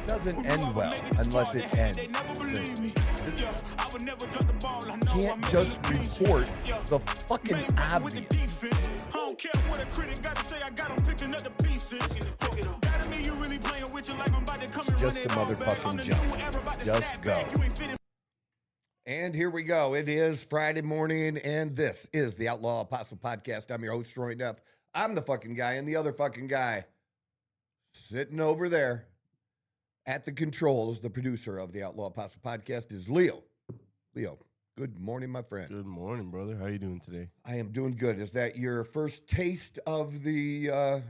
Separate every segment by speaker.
Speaker 1: doesn't end well unless it ends. Can't just report the fucking obvious. Just a motherfucking joke. Just go. And here we go. It is Friday morning, and this is the Outlaw Apostle Podcast. I'm your host, Troy Neff. I'm the fucking guy, and the other fucking guy sitting over there at the controls, the producer of the Outlaw Apostle Podcast, is Leo. Leo, good morning, my friend.
Speaker 2: Good morning, brother. How you doing today?
Speaker 1: I am doing good. Is that your first taste of the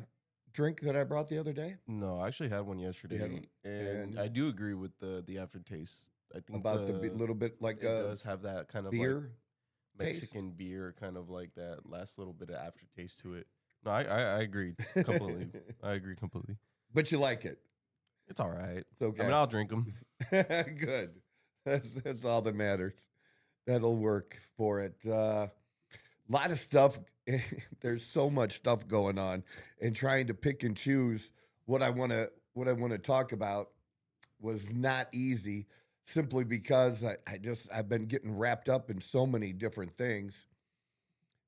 Speaker 1: drink that I brought the other day?
Speaker 2: No, I actually had one yesterday, and I do agree with the aftertaste. I think
Speaker 1: about the little bit like
Speaker 2: it does have that kind of
Speaker 1: beer
Speaker 2: like Mexican taste. Beer, kind of like that last little bit of aftertaste to it. No, I agree completely. I agree completely.
Speaker 1: But you like it?
Speaker 2: It's all right.
Speaker 1: It's okay.
Speaker 2: I mean, I'll drink them.
Speaker 1: Good. That's all that matters. That'll work for it. A lot of stuff. There's so much stuff going on, and trying to pick and choose what I want to talk about was not easy. Simply because I've been getting wrapped up in so many different things.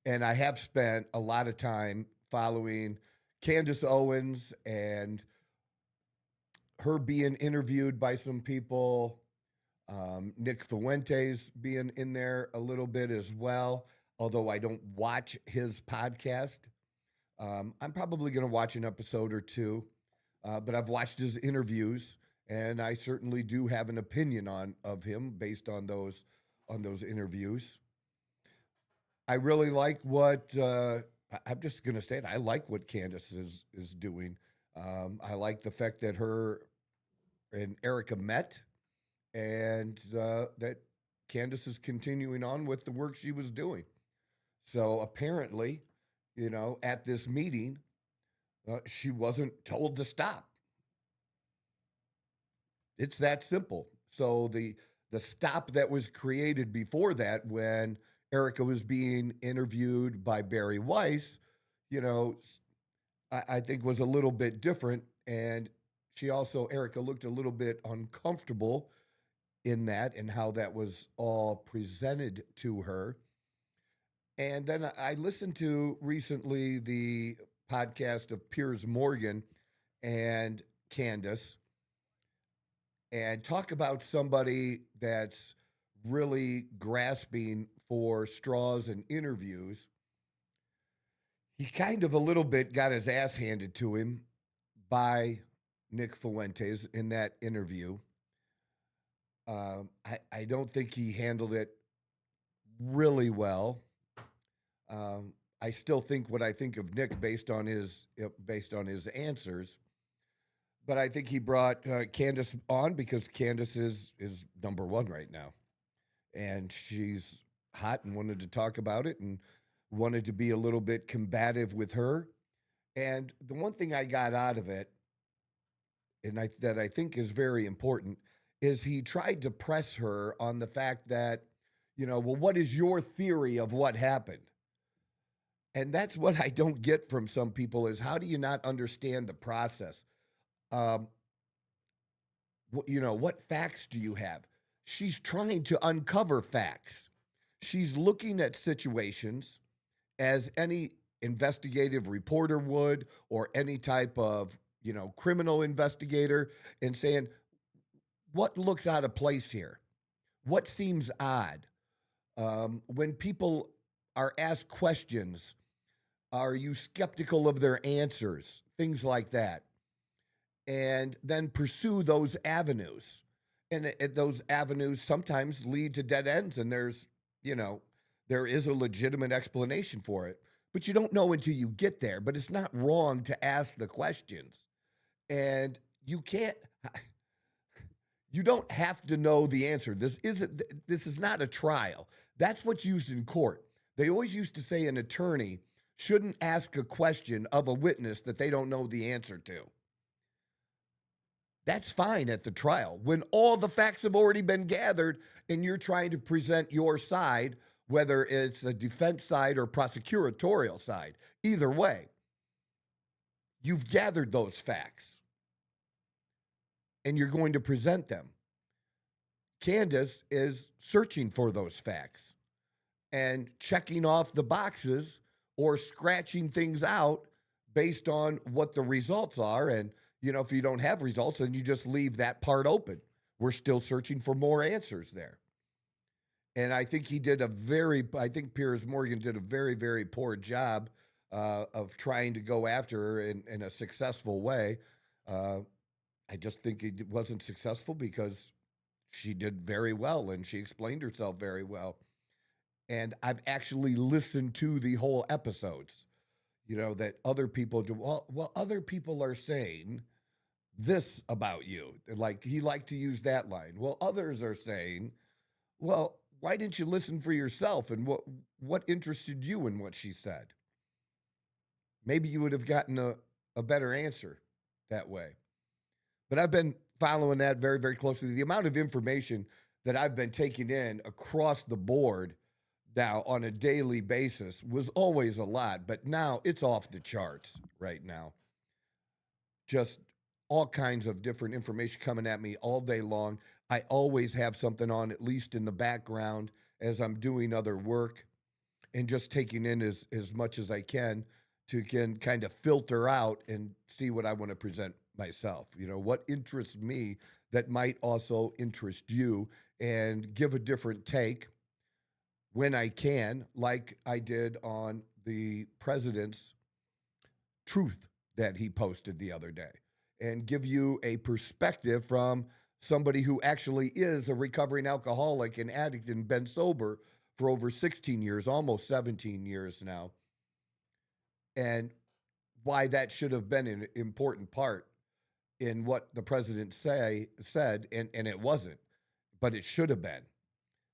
Speaker 1: And I have spent a lot of time following Candace Owens and her being interviewed by some people, Nick Fuentes being in there a little bit as well, although I don't watch his podcast. I'm probably going to watch an episode or two, but I've watched his interviews. And I certainly do have an opinion of him based on those interviews. I really like what I'm just going to say it. I like what Candace is doing. I like the fact that her and Erica met, and that Candace is continuing on with the work she was doing. So apparently, at this meeting, she wasn't told to stop. It's that simple. So the stop that was created before that, when Erica was being interviewed by Barry Weiss, I think was a little bit different. And Erica looked a little bit uncomfortable in that and how that was all presented to her. And then I listened to recently the podcast of Piers Morgan and Candace, and talk about somebody that's really grasping for straws in interviews. He kind of a little bit got his ass handed to him by Nick Fuentes in that interview. I don't think he handled it really well. I still think what I think of Nick based on his answers. But I think he brought Candace on because Candace is number one right now. And she's hot and wanted to talk about it and wanted to be a little bit combative with her. And the one thing I got out of it, and that I think is very important, is he tried to press her on the fact that, well, what is your theory of what happened? And that's what I don't get from some people, is how do you not understand the process? What facts do you have? She's trying to uncover facts. She's looking at situations as any investigative reporter would, or any type of, criminal investigator, and saying, what looks out of place here? What seems odd? When people are asked questions, are you skeptical of their answers? Things like that. And then pursue those avenues. And those avenues sometimes lead to dead ends, and there is a legitimate explanation for it. But you don't know until you get there. But it's not wrong to ask the questions. And you don't have to know the answer. This is not a trial. That's what's used in court. They always used to say an attorney shouldn't ask a question of a witness that they don't know the answer to. That's fine at the trial when all the facts have already been gathered and you're trying to present your side, whether it's a defense side or prosecutorial side. Either way, you've gathered those facts. and you're going to present them. Candace is searching for those facts and checking off the boxes or scratching things out based on what the results are. And, if you don't have results, then you just leave that part open. We're still searching for more answers there. And I think I think Piers Morgan did a very, very poor job of trying to go after her in a successful way. I just think it wasn't successful because she did very well and she explained herself very well. And I've actually listened to the whole episodes, that other people do. Well, other people are saying this about you. Like, he liked to use that line. Well, others are saying, well, why didn't you listen for yourself? And what interested you in what she said? Maybe you would have gotten a better answer that way. But I've been following that very, very closely. The amount of information that I've been taking in across the board now on a daily basis was always a lot, but now it's off the charts right now. Just all kinds of different information coming at me all day long. I always have something on, at least in the background, as I'm doing other work, and just taking in as much as I can to kind of filter out and see what I want to present myself. What interests me that might also interest you, and give a different take when I can, like I did on the president's truth that he posted the other day, and give you a perspective from somebody who actually is a recovering alcoholic and addict and been sober for over 16 years, almost 17 years now, and why that should have been an important part in what the president said, and it wasn't, but it should have been.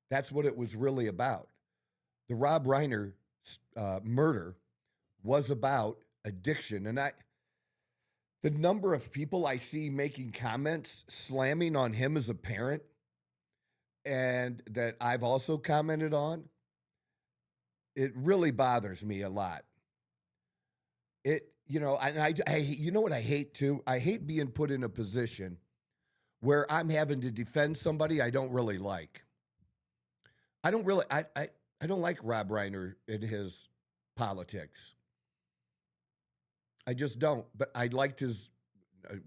Speaker 1: That's what it was really about. The Rob Reiner murder was about addiction, and the number of people I see making comments slamming on him as a parent, and that I've also commented on, it really bothers me a lot. And I you know what I hate too? I hate being put in a position where I'm having to defend somebody I don't really like. I don't like Rob Reiner in his politics. I just don't. But I liked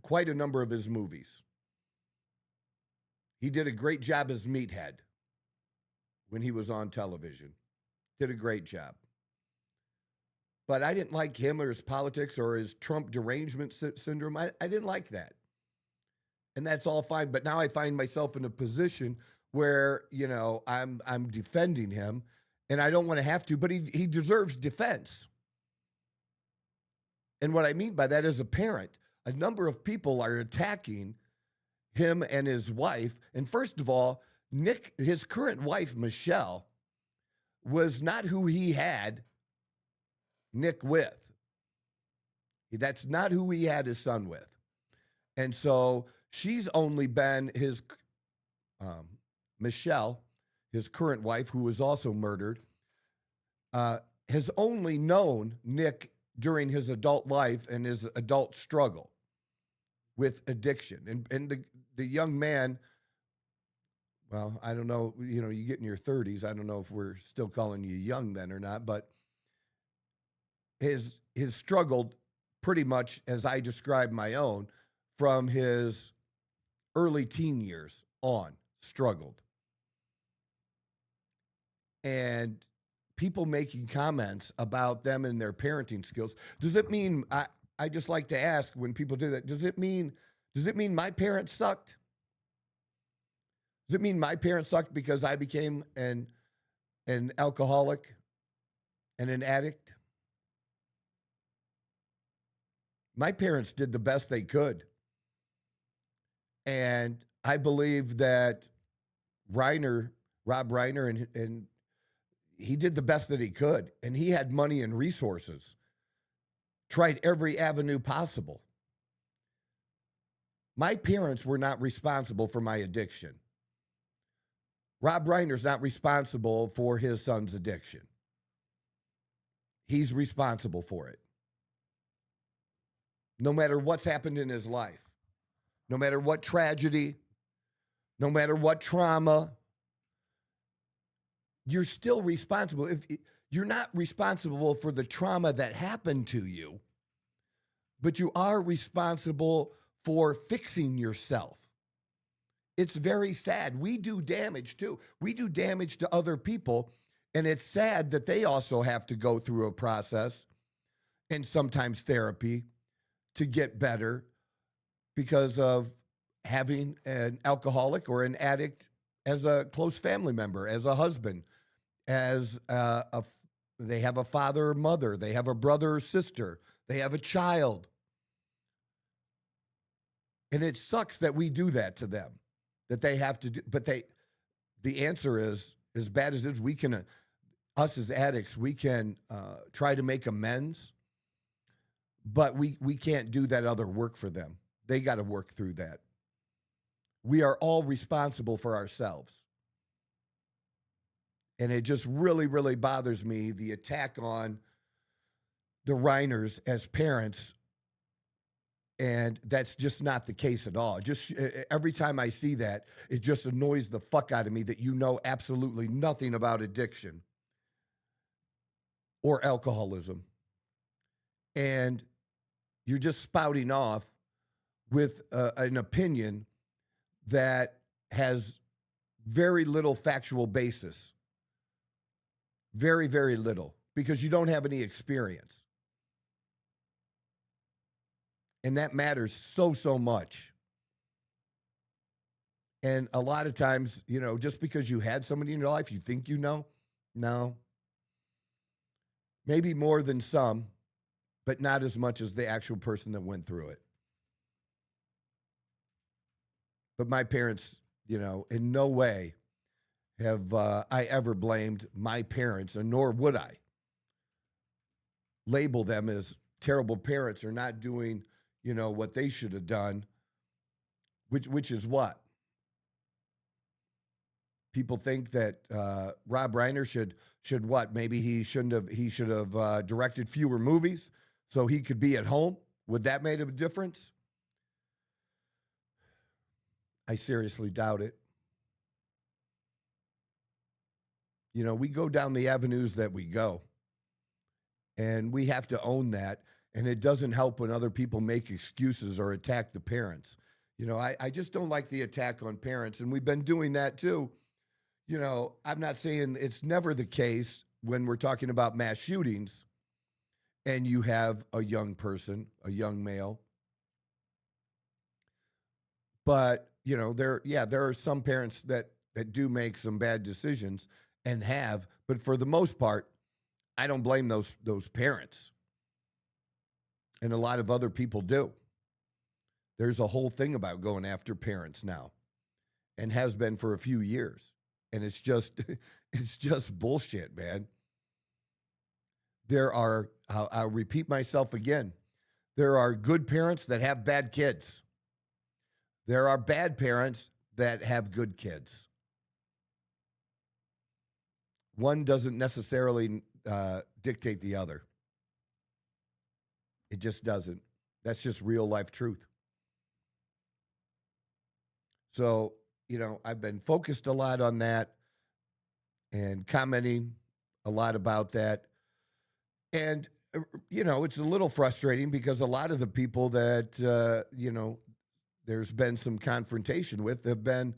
Speaker 1: quite a number of his movies. He did a great job as Meathead when he was on television. Did a great job. But I didn't like him or his politics or his Trump derangement syndrome. I didn't like that. And that's all fine. But now I find myself in a position where, I'm defending him, and I don't want to have to, but he deserves defense. And what I mean by that, as a parent, a number of people are attacking him and his wife. And first of all, Nick, his current wife, Michelle, was not who he had Nick with. That's not who he had his son with. And so she's only been Michelle, his current wife, who was also murdered, has only known Nick during his adult life and his adult struggle with addiction. And the young man, well, I don't know, you get in your 30s. I don't know if we're still calling you young then or not, but his struggled pretty much as I described my own from his early teen years on, struggled. And people making comments about them and their parenting skills. Does it mean, I just like to ask when people do that, does it mean my parents sucked? Does it mean my parents sucked because I became an alcoholic and an addict? My parents did the best they could. And I believe that Rob Reiner, and he did the best that he could. And he had money and resources. Tried every avenue possible. My parents were not responsible for my addiction. Rob Reiner's not responsible for his son's addiction. He's responsible for it. No matter what's happened in his life. no matter what tragedy, no matter what trauma, you're still responsible. If you're not responsible for the trauma that happened to you, but you are responsible for fixing yourself. It's very sad. We do damage too. We do damage to other people, and it's sad that they also have to go through a process and sometimes therapy to get better because of having an alcoholic or an addict as a close family member, as a husband, as they have a father or mother, they have a brother or sister, they have a child. And it sucks that we do that to them, that they have to do, but the answer is, as bad as it is, we can, us as addicts, we can try to make amends, but we can't do that other work for them. They got to work through that. We are all responsible for ourselves. And it just really, really bothers me, the attack on the Reiners as parents. And that's just not the case at all. Just every time I see that, it just annoys the fuck out of me that you know absolutely nothing about addiction or alcoholism. And you're just spouting off with an opinion that has very little factual basis. Very, very little, because you don't have any experience. And that matters so, so much. And a lot of times, you know, just because you had somebody in your life, you think you know. No. Maybe more than some, but not as much as the actual person that went through it. But my parents, you know, in no way have I ever blamed my parents, and nor would I label them as terrible parents or not doing, you know, what they should have done, which is what? People think that Rob Reiner should what? Maybe he should have directed fewer movies so he could be at home. Would that make a difference? I seriously doubt it. You know, we go down the avenues that we go, and we have to own that. And it doesn't help when other people make excuses or attack the parents. You know, I just don't like the attack on parents, and we've been doing that too. You know, I'm not saying it's never the case when we're talking about mass shootings and you have a young person, a young male. But, you know, there are some parents that do make some bad decisions and have, but for the most part, I don't blame those parents. And a lot of other people do. There's a whole thing about going after parents now, and has been for a few years. And it's just bullshit, man. There are, I'll repeat myself again, there are good parents that have bad kids. There are bad parents that have good kids. One doesn't necessarily dictate the other. It just doesn't. That's just real life truth. So, you know, I've been focused a lot on that and commenting a lot about that. And, you know, it's a little frustrating because a lot of the people that, you know, there's been some confrontation with have been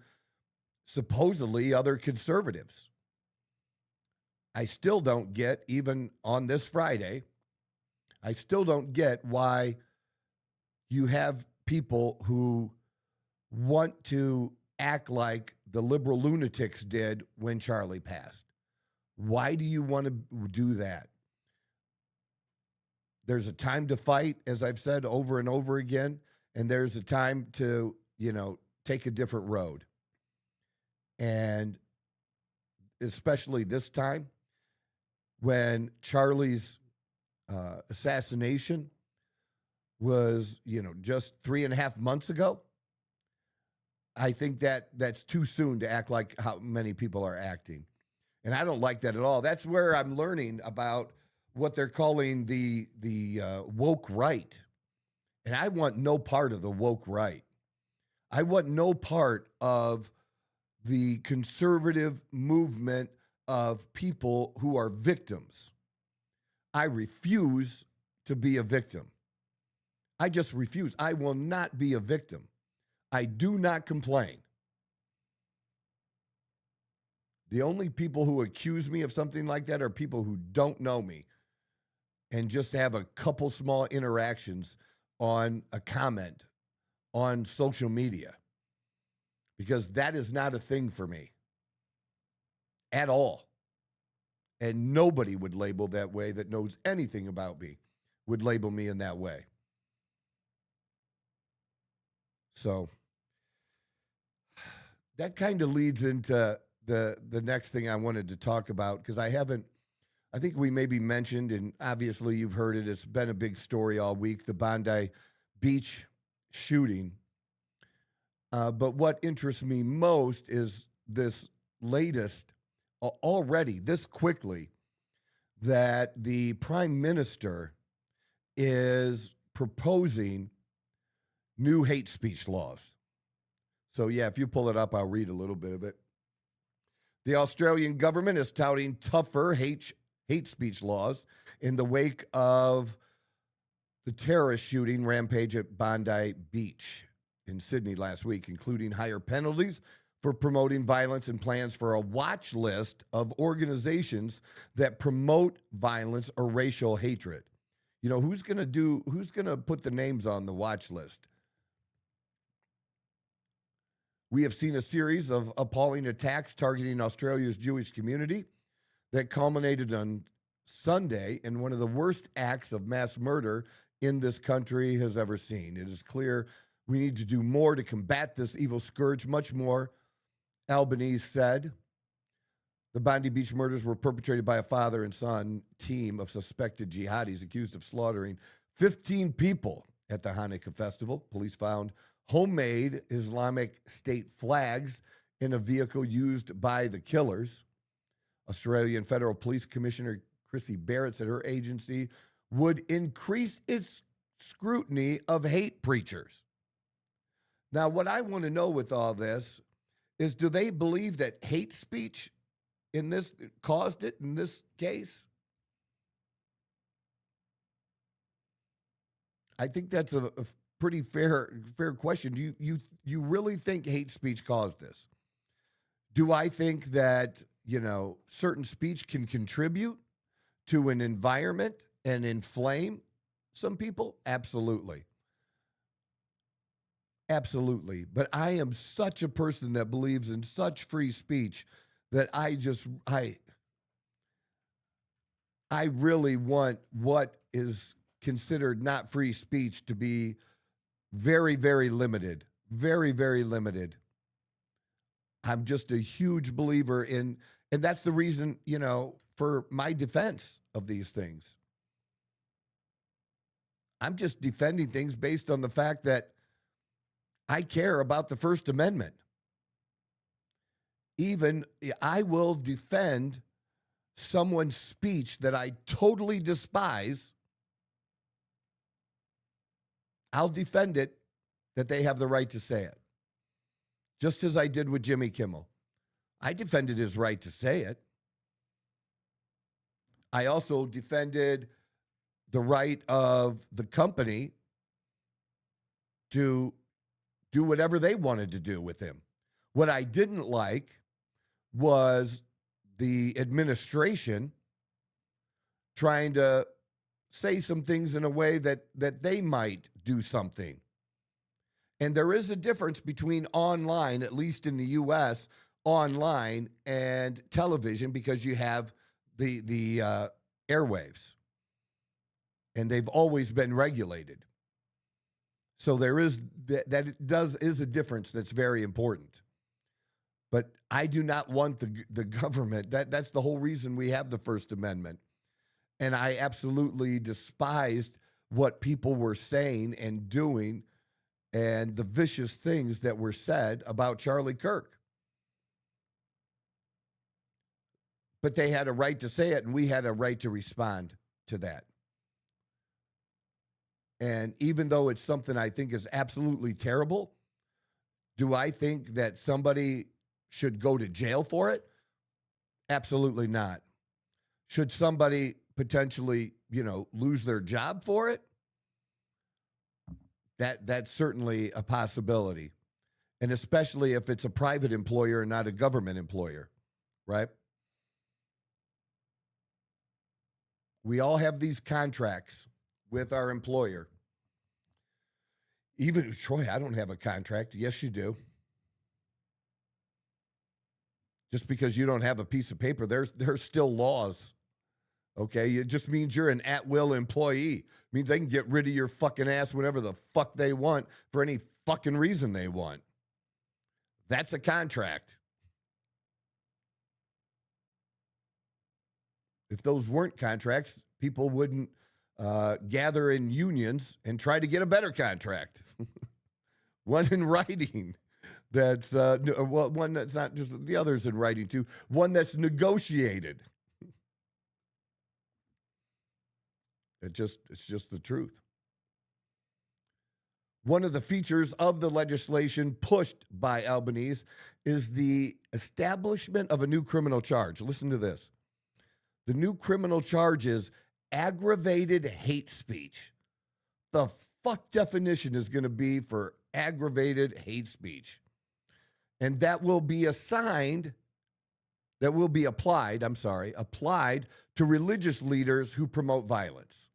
Speaker 1: supposedly other conservatives. I still don't get, even on this Friday, I still don't get why you have people who want to act like the liberal lunatics did when Charlie passed. Why do you want to do that? There's a time to fight, as I've said over and over again, and there's a time to, you know, take a different road. And especially this time, when Charlie's assassination was, you know, just 3.5 months ago, I think that's too soon to act like how many people are acting. And I don't like that at all. That's where I'm learning about what they're calling the woke right. And I want no part of the woke right. I want no part of the conservative movement of people who are victims. I refuse to be a victim. I just refuse. I will not be a victim. I do not complain. The only people who accuse me of something like that are people who don't know me and just have a couple small interactions on a comment on social media, because that is not a thing for me at all. And nobody would label that way that knows anything about me, would label me in that way. So that kind of leads into the next thing I wanted to talk about, because I think we maybe mentioned, and obviously you've heard it, it's been a big story all week, the Bondi Beach shooting. But what interests me most is this latest, already this quickly, that the prime minister is proposing new hate speech laws. So yeah, if you pull it up, I'll read a little bit of it. The Australian government is touting tougher hate speech laws in the wake of the terrorist shooting rampage at Bondi Beach in Sydney last week, including higher penalties for promoting violence and plans for a watch list of organizations that promote violence or racial hatred. You know, who's going to put the names on the watch list? We have seen a series of appalling attacks targeting Australia's Jewish community that culminated on Sunday in one of the worst acts of mass murder in this country has ever seen. It is clear we need to do more to combat this evil scourge, much more, Albanese said. The Bondi Beach murders were perpetrated by a father and son team of suspected jihadis accused of slaughtering 15 people at the Hanukkah festival. Police found homemade Islamic State flags in a vehicle used by the killers. Australian Federal Police Commissioner Chrissy Barrett said her agency would increase its scrutiny of hate preachers. Now, what I want to know with all this is, do they believe that hate speech in this caused it in this case? I think that's a pretty fair question. Do you really think hate speech caused this? Do I think that, certain speech can contribute to an environment and inflame some people? Absolutely. Absolutely. But I am such a person that believes in such free speech that I really want what is considered not free speech to be very, very limited. Very, very limited. I'm just a huge believer in, and that's the reason, for my defense of these things. I'm just defending things based on the fact that I care about the First Amendment. Even I will defend someone's speech that I totally despise. I'll defend it, that they have the right to say it. Just as I did with Jimmy Kimmel. I defended his right to say it. I also defended the right of the company to do whatever they wanted to do with him. What I didn't like was the administration trying to say some things in a way that they might do something. And there is a difference between online, at least in the U.S., online and television, because you have the airwaves, and they've always been regulated. So there is is a difference that's very important. But I do not want the government. That's the whole reason we have the First Amendment. And I absolutely despised what people were saying and doing and the vicious things that were said about Charlie Kirk. But they had a right to say it, and we had a right to respond to that. And even though it's something I think is absolutely terrible, Do I think that somebody should go to jail for it? Absolutely not. Should somebody potentially, lose their job for it? That's certainly a possibility. And especially if it's a private employer and not a government employer, right? We all have these contracts with our employer. Even Troy, I don't have a contract. Yes, you do. Just because you don't have a piece of paper, there's still laws. Okay, it just means you're an at-will employee. It means they can get rid of your fucking ass whenever the fuck they want for any fucking reason they want. That's a contract. If those weren't contracts, people wouldn't gather in unions and try to get a better contract. One in writing. That's one that's not just the others in writing too. One that's negotiated. It's just the truth. One of the features of the legislation pushed by Albanese is the establishment of a new criminal charge. Listen to this. The new criminal charge is aggravated hate speech. The fuck definition is going to be for aggravated hate speech. And that will be applied to religious leaders who promote violence.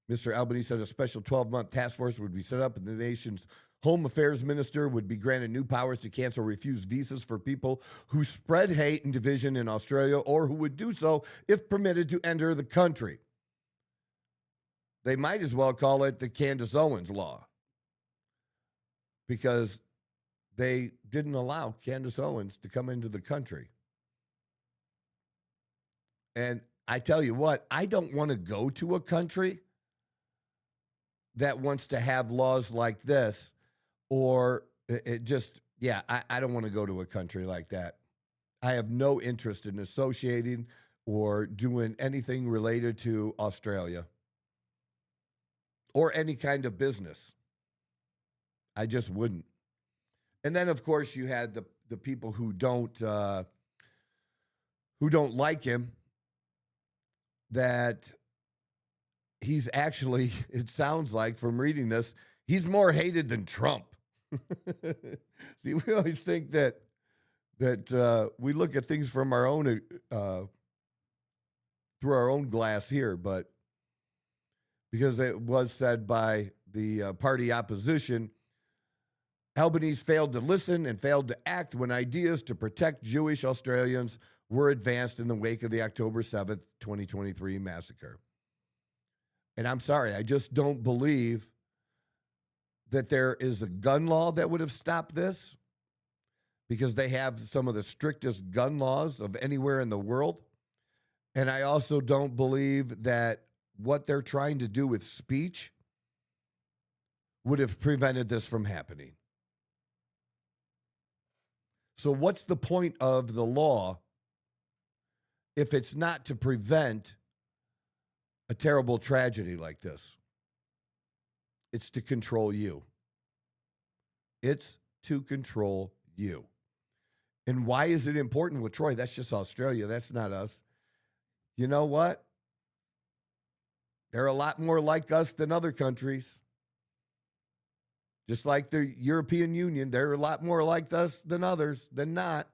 Speaker 1: Mr. Albanese said a special 12-month task force would be set up, and the nation's Home Affairs Minister would be granted new powers to cancel or refuse visas for people who spread hate and division in Australia or who would do so if permitted to enter the country. They might as well call it the Candace Owens Law, because they didn't allow Candace Owens to come into the country. And I tell you what, I don't want to go to a country that wants to have laws like this, or I don't want to go to a country like that. I have no interest in associating or doing anything related to Australia or any kind of business. I just wouldn't. And then, of course, you had the people who don't like him, that he's actually, it sounds like from reading this, he's more hated than Trump. See, we always think that we look at things from our own through our own glass here, but because it was said by the party opposition, Albanese failed to listen and failed to act when ideas to protect Jewish Australians were advanced in the wake of the October 7th, 2023 massacre. And I'm sorry, I just don't believe that there is a gun law that would have stopped this, because they have some of the strictest gun laws of anywhere in the world. And I also don't believe that what they're trying to do with speech would have prevented this from happening. So what's the point of the law if it's not to prevent a terrible tragedy like this? It's to control you. It's to control you. And why is it important with Troy? That's just Australia. That's not us. You know what? They're a lot more like us than other countries. Just like the European Union, they're a lot more like us than others, than not.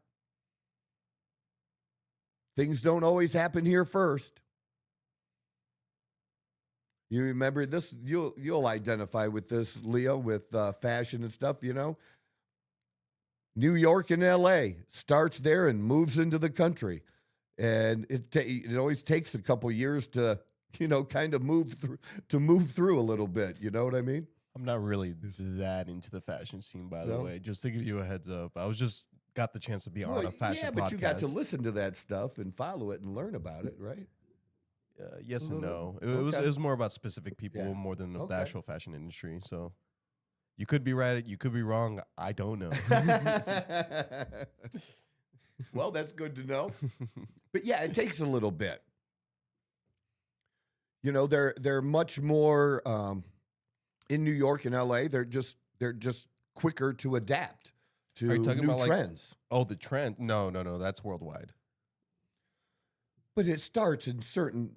Speaker 1: Things don't always happen here first. You remember this, you'll identify with this, Leo, with fashion and stuff, you know. New York and LA starts there and moves into the country. And it always takes a couple years to, kind of move through a little bit. You know what I mean?
Speaker 2: I'm not really that into the fashion scene, by the way. Just to give you a heads up, I was just got the chance to be on a fashion podcast.
Speaker 1: Yeah, but you got to listen to that stuff and follow it and learn about it, right?
Speaker 2: Yes and no. It was more about specific people more than the actual fashion industry. So you could be right, you could be wrong. I don't know.
Speaker 1: Well, that's good to know. But yeah, it takes a little bit. You know, they're much more in New York and LA. They're just quicker to adapt
Speaker 2: Are you
Speaker 1: to
Speaker 2: talking
Speaker 1: new
Speaker 2: about like,
Speaker 1: trends.
Speaker 2: oh, the trend? No, no, no. That's worldwide.
Speaker 1: But it starts in certain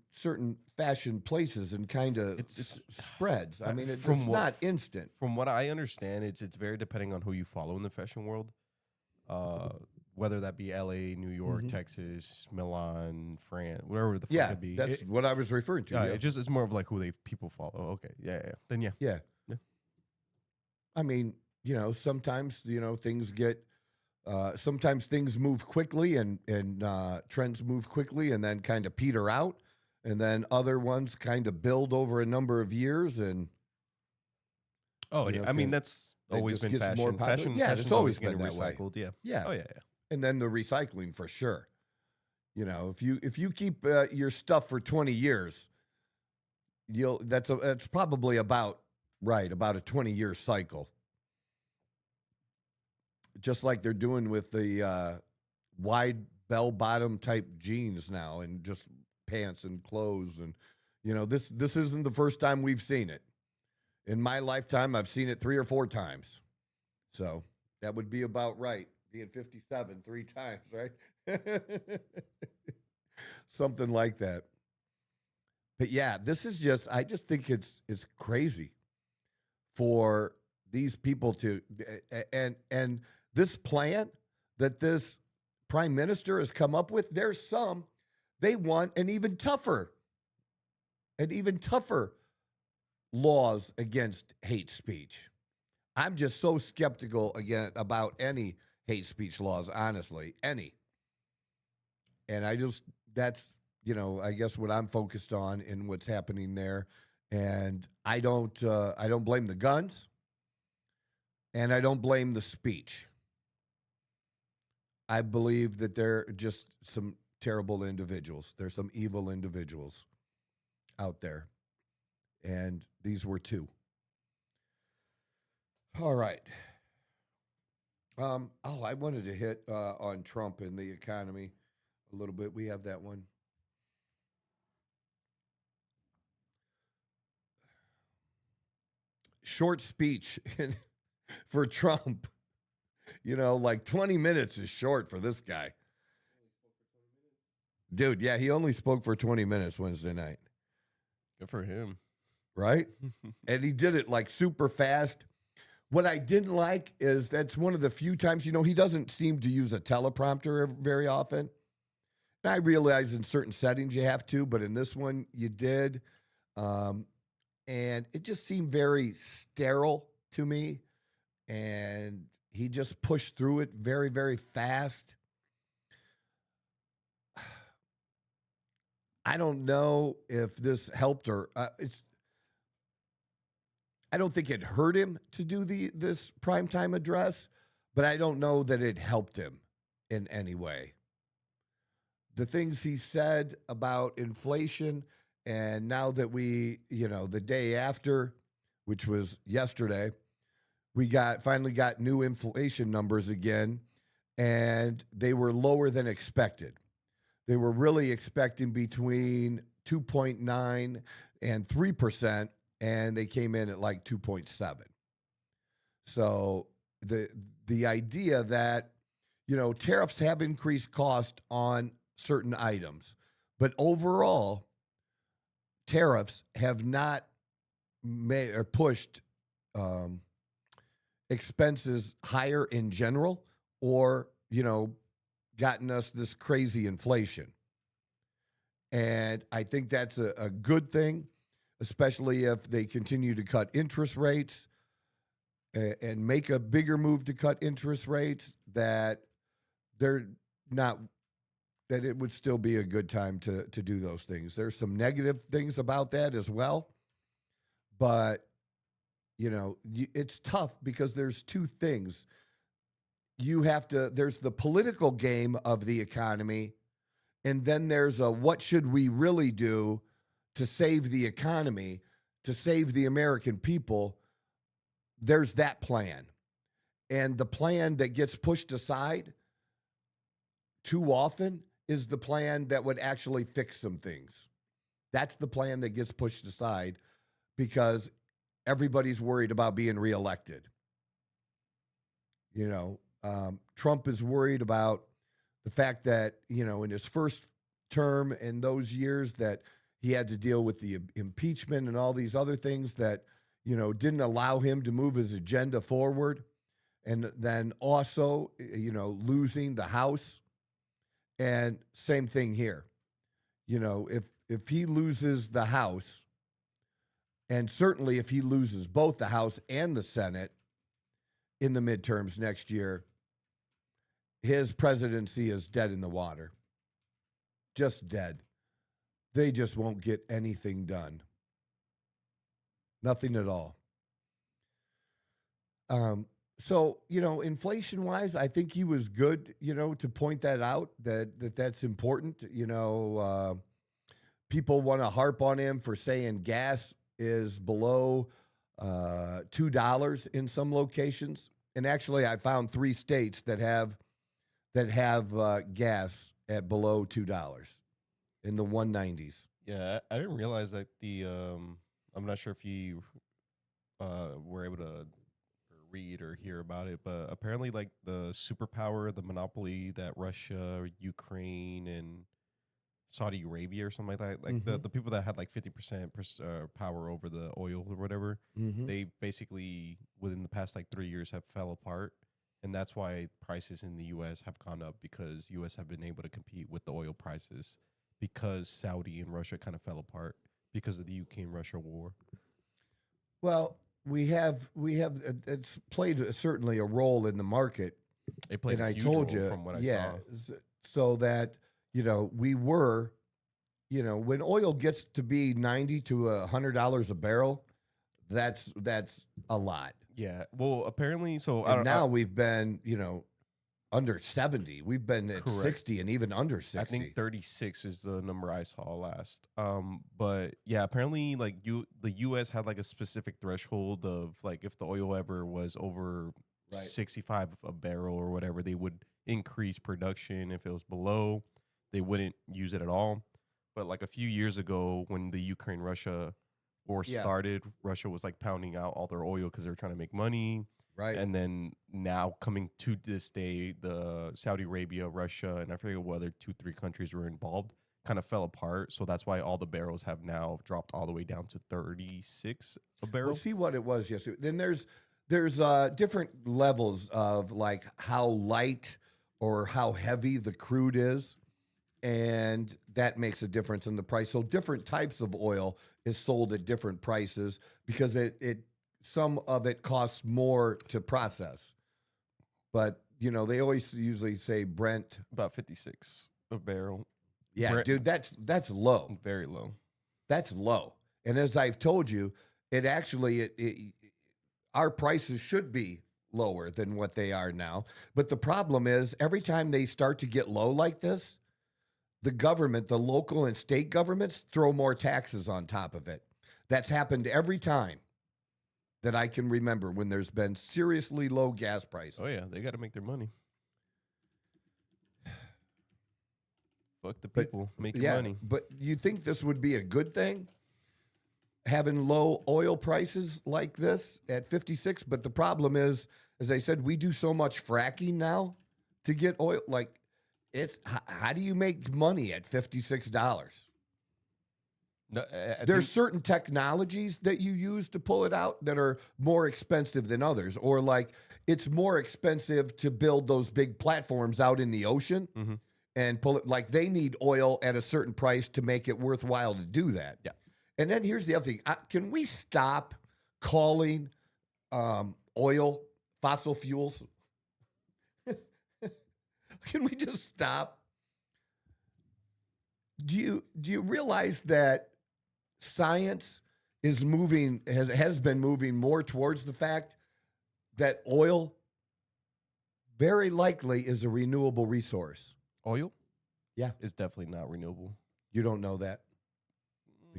Speaker 1: fashion places and kind of
Speaker 2: It's
Speaker 1: spreads. I mean,
Speaker 2: from
Speaker 1: it's not instant.
Speaker 2: from what I understand, it's very depending on who you follow in the fashion world. Uh, whether that be L.A., New York,
Speaker 1: Hmm.
Speaker 2: Texas, Milan, France, wherever the fuck
Speaker 1: Yeah,
Speaker 2: it be.
Speaker 1: that's what I was referring to.
Speaker 2: Yeah,
Speaker 1: Yeah,
Speaker 2: it's more of like who they people follow. Okay, yeah, yeah. Then yeah,
Speaker 1: yeah.
Speaker 2: yeah.
Speaker 1: I mean, sometimes things get. Sometimes things move quickly and trends move quickly and then kind of peter out, and then other ones kind of build over a number of years and
Speaker 2: Oh, and I mean
Speaker 1: can
Speaker 2: that's
Speaker 1: it
Speaker 2: always
Speaker 1: just
Speaker 2: been
Speaker 1: gets more
Speaker 2: fashion.
Speaker 1: popular. Yeah, it's
Speaker 2: Fashion's always
Speaker 1: always
Speaker 2: getting
Speaker 1: been that way.
Speaker 2: recycled. Yeah.
Speaker 1: Yeah,
Speaker 2: Oh yeah, yeah.
Speaker 1: and then the recycling for sure. If you keep your stuff for 20 years, that's probably about right, about a 20-year cycle. Just like they're doing with the wide bell bottom type jeans now, and just pants and clothes, and this isn't the first time we've seen it. In my lifetime, I've seen it 3 or 4 times. So that would be about right. Being 57 3 times, right? Something like that. But yeah, this is I just think it's crazy for these people to and this plan that this prime minister has come up with. There's some they want an even tougher laws against hate speech. I'm just so skeptical again about any hate speech laws, honestly, any. And that's I guess what I'm focused on and what's happening there. And I don't blame the guns, and I don't blame the speech. I believe that they're just some terrible individuals. There's some evil individuals out there, and these were two. All right. I wanted to hit on Trump and the economy a little bit. We have that one. Short speech for Trump. Like 20 minutes is short for this guy. Dude, yeah, he only spoke for 20 minutes Wednesday night,
Speaker 2: Good for him.
Speaker 1: right? And he did it like super fast. What I didn't like is that's one of the few times, he doesn't seem to use a teleprompter very often. And I realize in certain settings you have to, but in this one you did. Um, and it just seemed very sterile to me. And he just pushed through it very, very fast. I don't know if this helped or I don't think it hurt him to do this primetime address, but I don't know that it helped him in any way. The things he said about inflation, and now that the day after, which was yesterday, we finally got new inflation numbers again, and they were lower than expected. They were really expecting between 2.9 and 3%, and they came in at like 2.7. So the idea that tariffs have increased cost on certain items, but overall tariffs have not made or pushed expenses higher in general, or gotten us this crazy inflation. And I think that's a good thing, especially if they continue to cut interest rates and make a bigger move to cut interest rates, that they're not, that it would still be a good time to do those things. There's some negative things about that as well. But, it's tough because there's two things. There's the political game of the economy, and then there's what should we really do to save the economy, to save the American people. There's that plan. And the plan that gets pushed aside too often is the plan that would actually fix some things That's the plan that gets pushed aside because everybody's worried about being reelected. Trump is worried about the fact that, in his first term and those years that he had to deal with the impeachment and all these other things that, didn't allow him to move his agenda forward. And then also, losing the House. And same thing here. If he loses the House, and certainly if he loses both the House and the Senate in the midterms next year, his presidency is dead in the water. Just dead. They just won't get anything done. Nothing at all. So, inflation-wise, I think he was good, to point that out, that's important. People want to harp on him for saying gas is below $2 in some locations. And actually, I found 3 states that have gas at below $2 in the 190s.
Speaker 2: Yeah, I didn't realize that I'm not sure if you were able to read or hear about it, but apparently like the superpower, the monopoly that Russia, Ukraine, and Saudi Arabia or something like that, like the people that had like 50% power over the oil or whatever, they basically within the past like 3 years have fell apart. And that's why prices in the U.S. have gone up, because U.S. have been able to compete with the oil prices because Saudi and Russia kind of fell apart because of the Ukraine-Russia war.
Speaker 1: Well, we have it's played certainly a role in the market.
Speaker 2: It played
Speaker 1: and
Speaker 2: a
Speaker 1: I
Speaker 2: huge
Speaker 1: told
Speaker 2: role
Speaker 1: you,
Speaker 2: from what I saw.
Speaker 1: So that, we were, when oil gets to be $90 to $100 a barrel, that's a lot.
Speaker 2: Yeah. Well, apparently, so
Speaker 1: now we've been, under 70. We've been at
Speaker 2: Correct.
Speaker 1: 60 and even under 60.
Speaker 2: I think 36 is the number I saw last. But yeah, apparently, like the U.S. had like a specific threshold of like if the oil ever was over 65 a barrel or whatever, they would increase production. If it was below, they wouldn't use it at all. But like a few years ago, when the Ukraine-Russia war started, Russia was like pounding out all their oil because they were trying to make money.
Speaker 1: Right.
Speaker 2: And then now coming to this day, the Saudi Arabia, Russia, and I forget what other 2-3 countries were involved, kind of fell apart. So that's why all the barrels have now dropped all the way down to 36 a barrel.
Speaker 1: We'll see what it was yesterday. Then there's different levels of like how light or how heavy the crude is. And that makes a difference in the price. So different types of oil is sold at different prices because some of it costs more to process. But, they always usually say Brent.
Speaker 2: About 56 a barrel.
Speaker 1: Yeah,
Speaker 2: Brent,
Speaker 1: dude, that's low.
Speaker 2: Very low.
Speaker 1: That's low. And as I've told you, it actually, our prices should be lower than what they are now. But the problem is every time they start to get low like this, the government, the local and state governments throw more taxes on top of it. That's happened every time that I can remember when there's been seriously low gas prices.
Speaker 2: Oh, yeah. They got to make their money. Fuck the people making money.
Speaker 1: But you think this would be a good thing? Having low oil prices like this at 56? But the problem is, as I said, we do so much fracking now to get oil. Like, how do you make money at $56?
Speaker 2: No,
Speaker 1: There's certain technologies that you use to pull it out that are more expensive than others, or like it's more expensive to build those big platforms out in the ocean and pull it. Like they need oil at a certain price to make it worthwhile to do that.
Speaker 2: Yeah.
Speaker 1: And then here's the other thing. Can we stop calling oil fossil fuels? Can we just stop? Do you realize that science is moving, has been moving more towards the fact that oil very likely is a renewable resource?
Speaker 2: Oil?
Speaker 1: Yeah.
Speaker 2: It's definitely not renewable.
Speaker 1: You don't know that?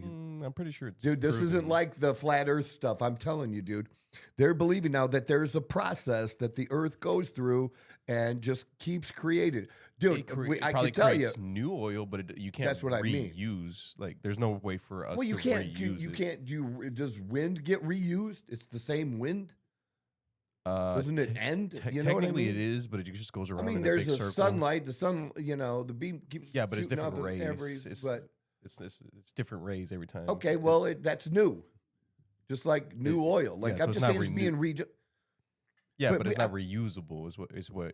Speaker 2: I'm pretty sure it's
Speaker 1: Dude, this isn't
Speaker 2: proven.
Speaker 1: like the flat earth stuff. I'm telling you, dude. They're believing now that there's a process that the earth goes through and just keeps creating. Dude,
Speaker 2: It
Speaker 1: I
Speaker 2: probably
Speaker 1: can tell you,
Speaker 2: creates new oil, but you can't
Speaker 1: that's what I mean.
Speaker 2: reuse. Like, there's no way for us
Speaker 1: Well,
Speaker 2: to
Speaker 1: you can't,
Speaker 2: reuse
Speaker 1: you
Speaker 2: it.
Speaker 1: can't do, does wind get reused? It's the same wind? Doesn't it end? You know what I
Speaker 2: Technically, it
Speaker 1: mean?
Speaker 2: is, but it just goes
Speaker 1: I
Speaker 2: around
Speaker 1: mean,
Speaker 2: in a
Speaker 1: there's
Speaker 2: big
Speaker 1: a
Speaker 2: circle.
Speaker 1: sunlight, the sun, you know, the beam keeps
Speaker 2: Yeah, but it's
Speaker 1: shooting
Speaker 2: different
Speaker 1: off
Speaker 2: rays. It's different rays every time.
Speaker 1: okay, well, that's new. Just like new oil. Like,
Speaker 2: yeah, so
Speaker 1: I'm
Speaker 2: it's
Speaker 1: just
Speaker 2: not
Speaker 1: saying it's being
Speaker 2: Yeah, but it's not reusable. Is what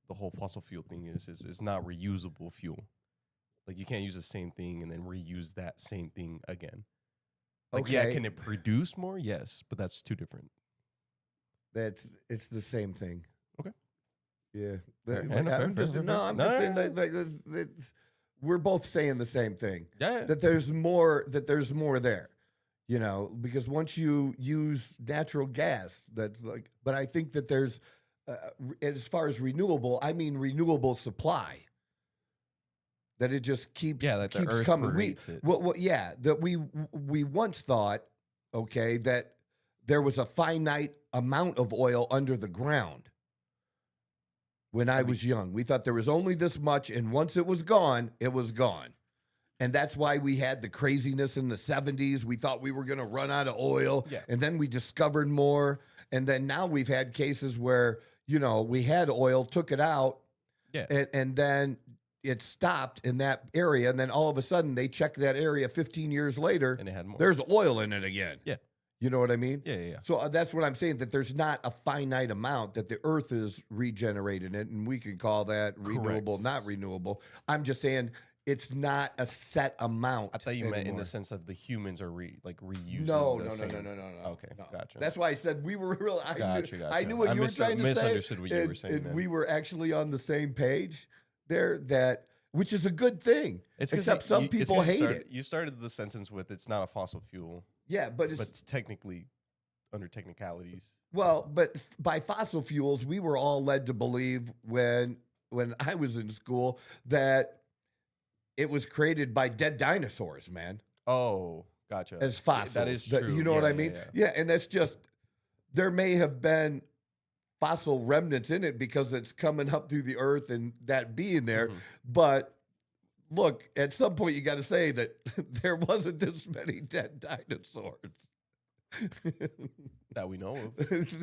Speaker 2: the whole fossil fuel thing is. It's not reusable fuel. Like, you can't use the same thing and then reuse that same thing again. Like, yeah,
Speaker 1: okay.
Speaker 2: can it produce more? Yes, but that's two different.
Speaker 1: It's the same thing.
Speaker 2: Okay.
Speaker 1: Yeah.
Speaker 2: I'm
Speaker 1: just saying that we're both saying the same thing.
Speaker 2: Yeah.
Speaker 1: That there's more there. You know, because once you use natural gas, that's like, but I think that there's, as far as renewable, I mean renewable supply. That it just keeps
Speaker 2: that the
Speaker 1: keeps
Speaker 2: earth
Speaker 1: coming.
Speaker 2: creates it.
Speaker 1: That we once thought, okay, that there was a finite amount of oil under the ground. When I was young, we thought there was only this much, and once it was gone, it was gone. And that's why we had the craziness in the 70s. We thought we were going to run out of oil, and then we discovered more. And then now we've had cases where, you know, we had oil, took it out, and then it stopped in that area. And then all of a sudden, they checked that area 15 years later,
Speaker 2: and it had more.
Speaker 1: There's oil in it again.
Speaker 2: Yeah.
Speaker 1: You know what I mean?
Speaker 2: Yeah.
Speaker 1: So that's what I'm saying, that there's not a finite amount, that the earth is regenerating it, and we can call that renewable, not renewable. I'm just saying it's not a set amount.
Speaker 2: I thought you meant in the sense of the humans are reusing. No. Okay,
Speaker 1: no.
Speaker 2: Gotcha.
Speaker 1: That's why I said we were real.
Speaker 2: Gotcha.
Speaker 1: I knew what you were trying to say.
Speaker 2: Misunderstood what you were saying.
Speaker 1: And we were actually on the same page there, which is a good thing. Except some people hate it.
Speaker 2: You started the sentence with, it's not a fossil fuel.
Speaker 1: Yeah, but it's
Speaker 2: technically under technicalities.
Speaker 1: Well, but by fossil fuels, we were all led to believe when I was in school that it was created by dead dinosaurs, man.
Speaker 2: Oh, gotcha.
Speaker 1: As fossils.
Speaker 2: That is true.
Speaker 1: You know what I mean? Yeah, and that's just, there may have been fossil remnants in it because it's coming up through the earth and that being there. Mm-hmm. But look, at some point you got to say that there wasn't this many dead dinosaurs
Speaker 2: that we know of.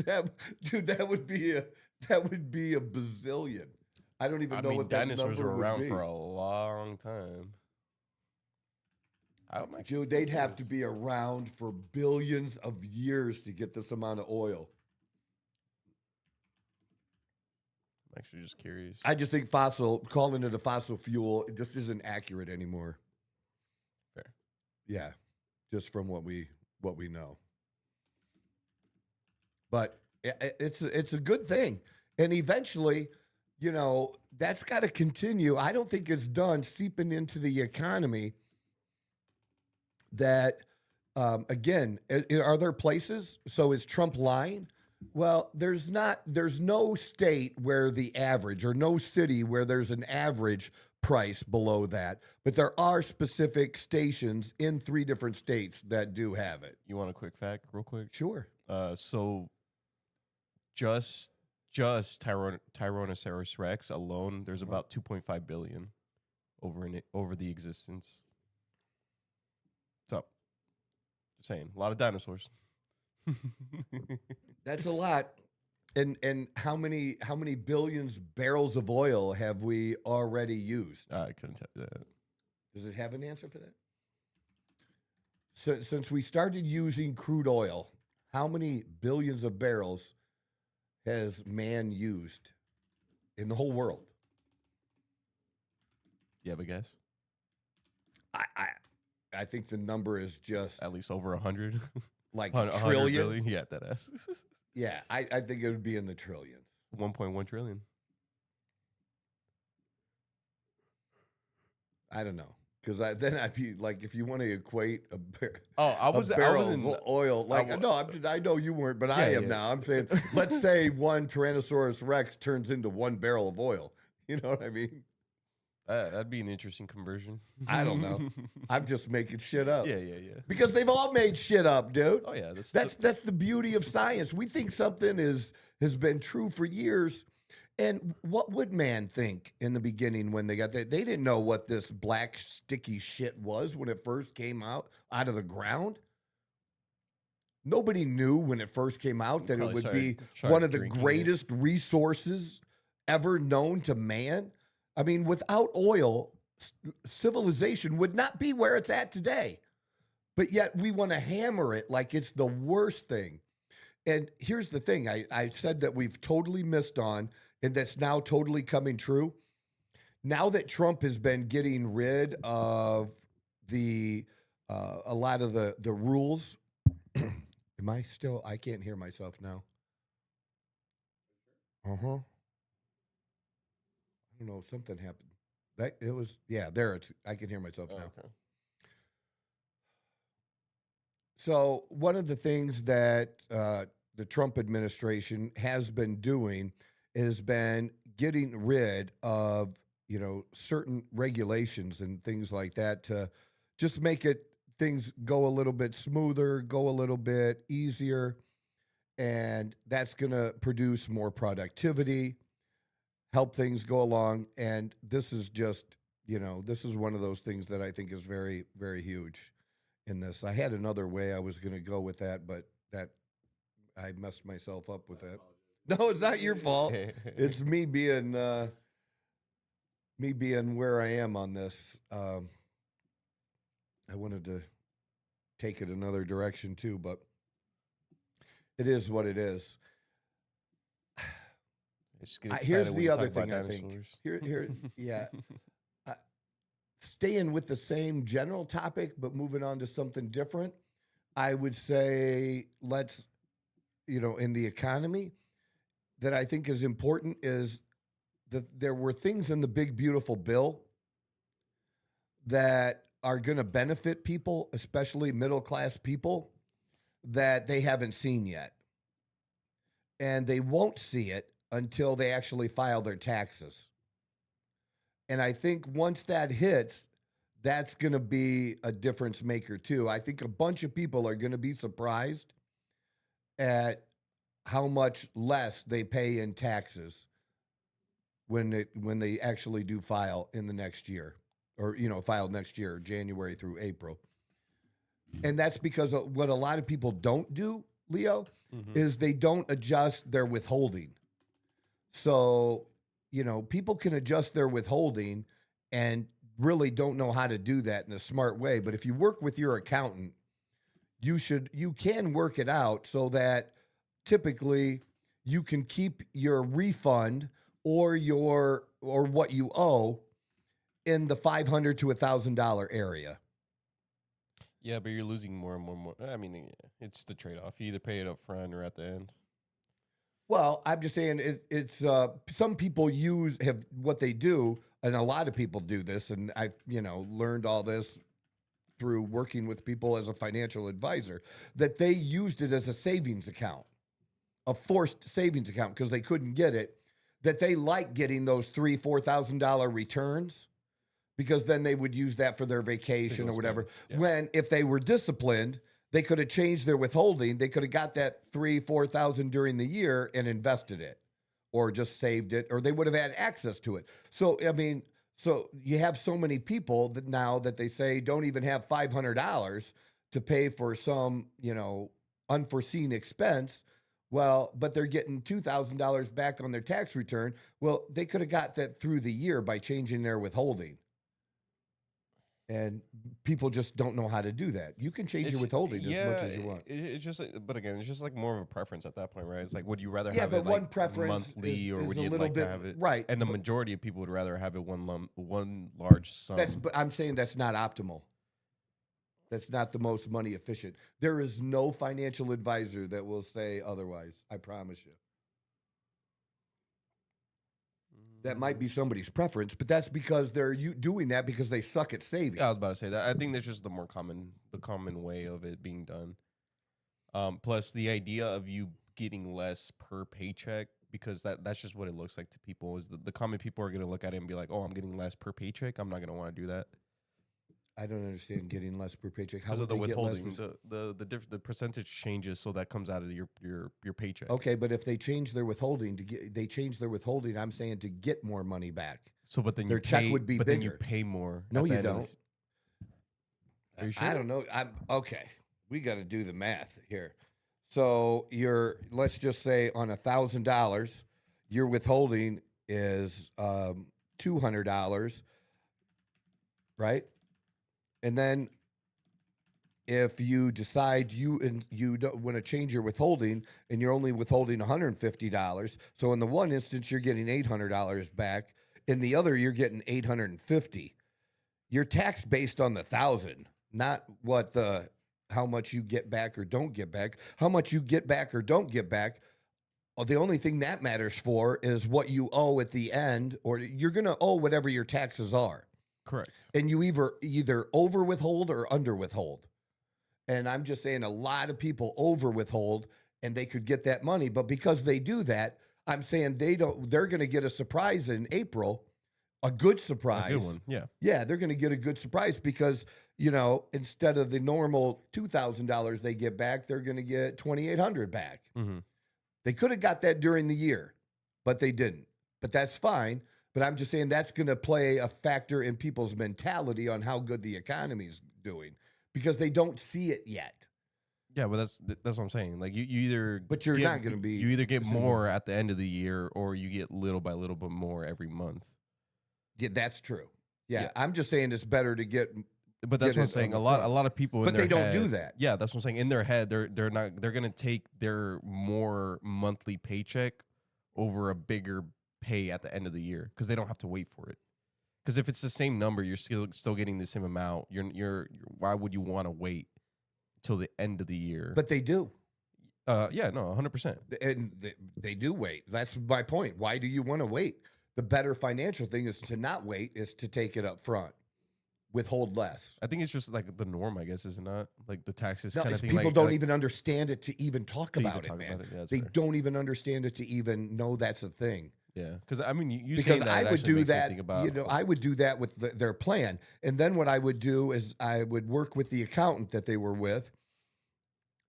Speaker 1: That would be a bazillion. I don't even know what that number would be.
Speaker 2: Dinosaurs were around for a long time.
Speaker 1: Dude, they'd have to be around for billions of years to get this amount of oil.
Speaker 2: I'm actually just curious.
Speaker 1: I just think calling it a fossil fuel, it just isn't accurate anymore.
Speaker 2: Fair.
Speaker 1: Yeah, just from what we know. But it's a good thing, and eventually, you know, that's got to continue. I don't think it's done seeping into the economy. That again, are there places? So is Trump lying? Well, there's no state where the average, or no city where there's an average price below that. But there are specific stations in 3 different states that do have it.
Speaker 2: You want a quick fact real quick?
Speaker 1: Sure.
Speaker 2: So just Tyrannosaurus Rex alone, there's about 2.5 billion over the existence. So, just saying, a lot of dinosaurs.
Speaker 1: That's a lot. And how many billions barrels of oil have we already used?
Speaker 2: I couldn't tell you that.
Speaker 1: Does it have an answer for that? So, since we started using crude oil, how many billions of barrels has man used in the whole world?
Speaker 2: You have a guess?
Speaker 1: I think the number is just
Speaker 2: at least over 100.
Speaker 1: Like a trillion?
Speaker 2: Billion? Yeah, that ass.
Speaker 1: Yeah, I think it would be in the trillions.
Speaker 2: 1.1 trillion.
Speaker 1: I don't know. Because then I'd be like, if you want to equate a barrel of oil, like, I know you weren't, but I am now. I'm saying, let's say one Tyrannosaurus Rex turns into 1 barrel of oil. You know what I mean?
Speaker 2: That'd be an interesting conversion.
Speaker 1: I don't know. I'm just making shit up.
Speaker 2: Yeah.
Speaker 1: Because they've all made shit up, dude.
Speaker 2: Oh yeah,
Speaker 1: That's the beauty of science. We think something has been true for years. And what would man think in the beginning when they got that? They didn't know what this black sticky shit was when it first came out of the ground. Nobody knew when it first came out that it would be one of the greatest resources ever known to man. I mean, without oil, civilization would not be where it's at today. But yet we want to hammer it like it's the worst thing. And here's the thing I said that we've totally missed on, and that's now totally coming true. Now that Trump has been getting rid of a lot of the rules. Am I still? I can't hear myself now. I don't know. Something happened. There it's. I can hear myself now.
Speaker 2: Okay.
Speaker 1: So one of the things that the Trump administration has been doing has been getting rid of certain regulations and things like that to just make things go a little bit smoother, go a little bit easier, and that's going to produce more productivity, help things go along. And this is just, this is one of those things that I think is very, very huge in this. I had another way I was going to go with that, but I messed myself up with that. No, it's not your fault. It's me being where I am on this. I wanted to take it another direction too, but it is what it is. Here's the other thing I think. Yeah. Staying with the same general topic, but moving on to something different, I would say let's, in the economy that I think is important is that there were things in the big, beautiful bill that are going to benefit people, especially middle-class people, that they haven't seen yet. And they won't see it until they actually file their taxes. And I think once that hits, that's going to be a difference maker too. I think a bunch of people are going to be surprised at how much less they pay in taxes when they actually do file in the next year, or file next year, January through April. And that's because of what a lot of people don't do, Leo, is they don't adjust their withholding. So, people can adjust their withholding and really don't know how to do that in a smart way. But if you work with your accountant, you can work it out so that typically you can keep your refund or what you owe in the $500 to $1,000 area.
Speaker 2: Yeah, but you're losing more and more. I mean, it's the trade-off. You either pay it up front or at the end.
Speaker 1: Well, I'm just saying it's some people have what they do, and a lot of people do this, and I've learned all this through working with people as a financial advisor, that they used it as a savings account, a forced savings account because they couldn't get it, that they like getting those $3,000-$4,000 returns because then they would use that for their vacation or whatever. Yeah. When if they were disciplined, they could have changed their withholding. They could have got that $3,000-$4,000 during the year and invested it, or just saved it, or they would have had access to it. So I mean, so you have so many people that now that they say don't even have $500 to pay for some unforeseen expense. Well, but they're getting $2,000 back on their tax return. Well, they could have got that through the year by changing their withholding. And people just don't know how to do that. You can change your withholding as much as you want.
Speaker 2: It's just, but again, it's just like more of a preference at that point, right? It's like, would you rather have
Speaker 1: but
Speaker 2: it
Speaker 1: one preference
Speaker 2: monthly, or would you like to have it
Speaker 1: right?
Speaker 2: And the majority of people would rather have it one large sum.
Speaker 1: But I'm saying that's not optimal. That's not the most money efficient. There is no financial advisor that will say otherwise. I promise you. That might be somebody's preference, but that's because they're doing that because they suck at saving.
Speaker 2: Yeah, I was about to say that. I think that's just the common way of it being done. Plus, the idea of you getting less per paycheck because that's just what it looks like to people. Is the common people are going to look at it and be like, "Oh, I'm getting less per paycheck. I'm not going to want to do that."
Speaker 1: I don't understand getting less per paycheck. How
Speaker 2: Because of
Speaker 1: would
Speaker 2: the
Speaker 1: they get less?
Speaker 2: withholding, the percentage changes, so that comes out of your paycheck.
Speaker 1: Okay, but if they change their withholding they change their withholding. I'm saying to get more money back.
Speaker 2: So, but then
Speaker 1: Their check would be
Speaker 2: then you
Speaker 1: bigger.
Speaker 2: pay more.
Speaker 1: No,
Speaker 2: at the
Speaker 1: you
Speaker 2: end of
Speaker 1: don't.
Speaker 2: Are you sure?
Speaker 1: I don't know. I'm okay. We got to do the math here. So let's just say on $1,000, your withholding is $200, right? And then if you decide you don't want to change your withholding and you're only withholding $150, so in the one instance you're getting $800 back, in the other you're getting $850. You're taxed based on the 1,000, not how much you get back or don't get back. How much you get back or don't get back, the only thing that matters for is what you owe at the end, or you're going to owe whatever your taxes are.
Speaker 2: Correct.
Speaker 1: And you either over withhold or under withhold. And I'm just saying a lot of people over withhold and they could get that money. But because they do that, I'm saying they're going to get a surprise in April, a good surprise.
Speaker 2: A good one, yeah.
Speaker 1: Yeah, they're going to get a good surprise because, instead of the normal $2,000 they get back, they're going to get $2,800 back.
Speaker 2: Mm-hmm.
Speaker 1: They could have got that during the year, but they didn't. But that's fine. But I'm just saying that's going to play a factor in people's mentality on how good the economy's doing because they don't see it yet.
Speaker 2: Yeah, but that's what I'm saying. Like you either,
Speaker 1: but you're not going to be.
Speaker 2: You either get more at the end of the year, or you get little by little bit more every month.
Speaker 1: Yeah, that's true. Yeah, I'm just saying it's better to get.
Speaker 2: But that's what I'm saying. A lot of people,
Speaker 1: but they don't do that.
Speaker 2: Yeah, that's what I'm saying. In their head, they're going to take their more monthly paycheck over a bigger pay at the end of the year because they don't have to wait for it. Because if it's the same number, you're still getting the same amount. You're why would you want to wait till the end of the year?
Speaker 1: But they do.
Speaker 2: Yeah, no, 100%.
Speaker 1: And they do wait. That's my point. Why do you want to wait? The better financial thing is to not wait, is to take it up front, withhold less.
Speaker 2: I think it's just like the norm, I guess, is it not? Like the taxes
Speaker 1: No,
Speaker 2: kind of thing.
Speaker 1: People don't even understand it to even talk about it, man.
Speaker 2: Yeah,
Speaker 1: they don't even understand it to even know that's a thing.
Speaker 2: Yeah, because I mean, you
Speaker 1: because
Speaker 2: saying that
Speaker 1: I would do that.
Speaker 2: About,
Speaker 1: I would do that with their plan, and then what I would do is I would work with the accountant that they were with,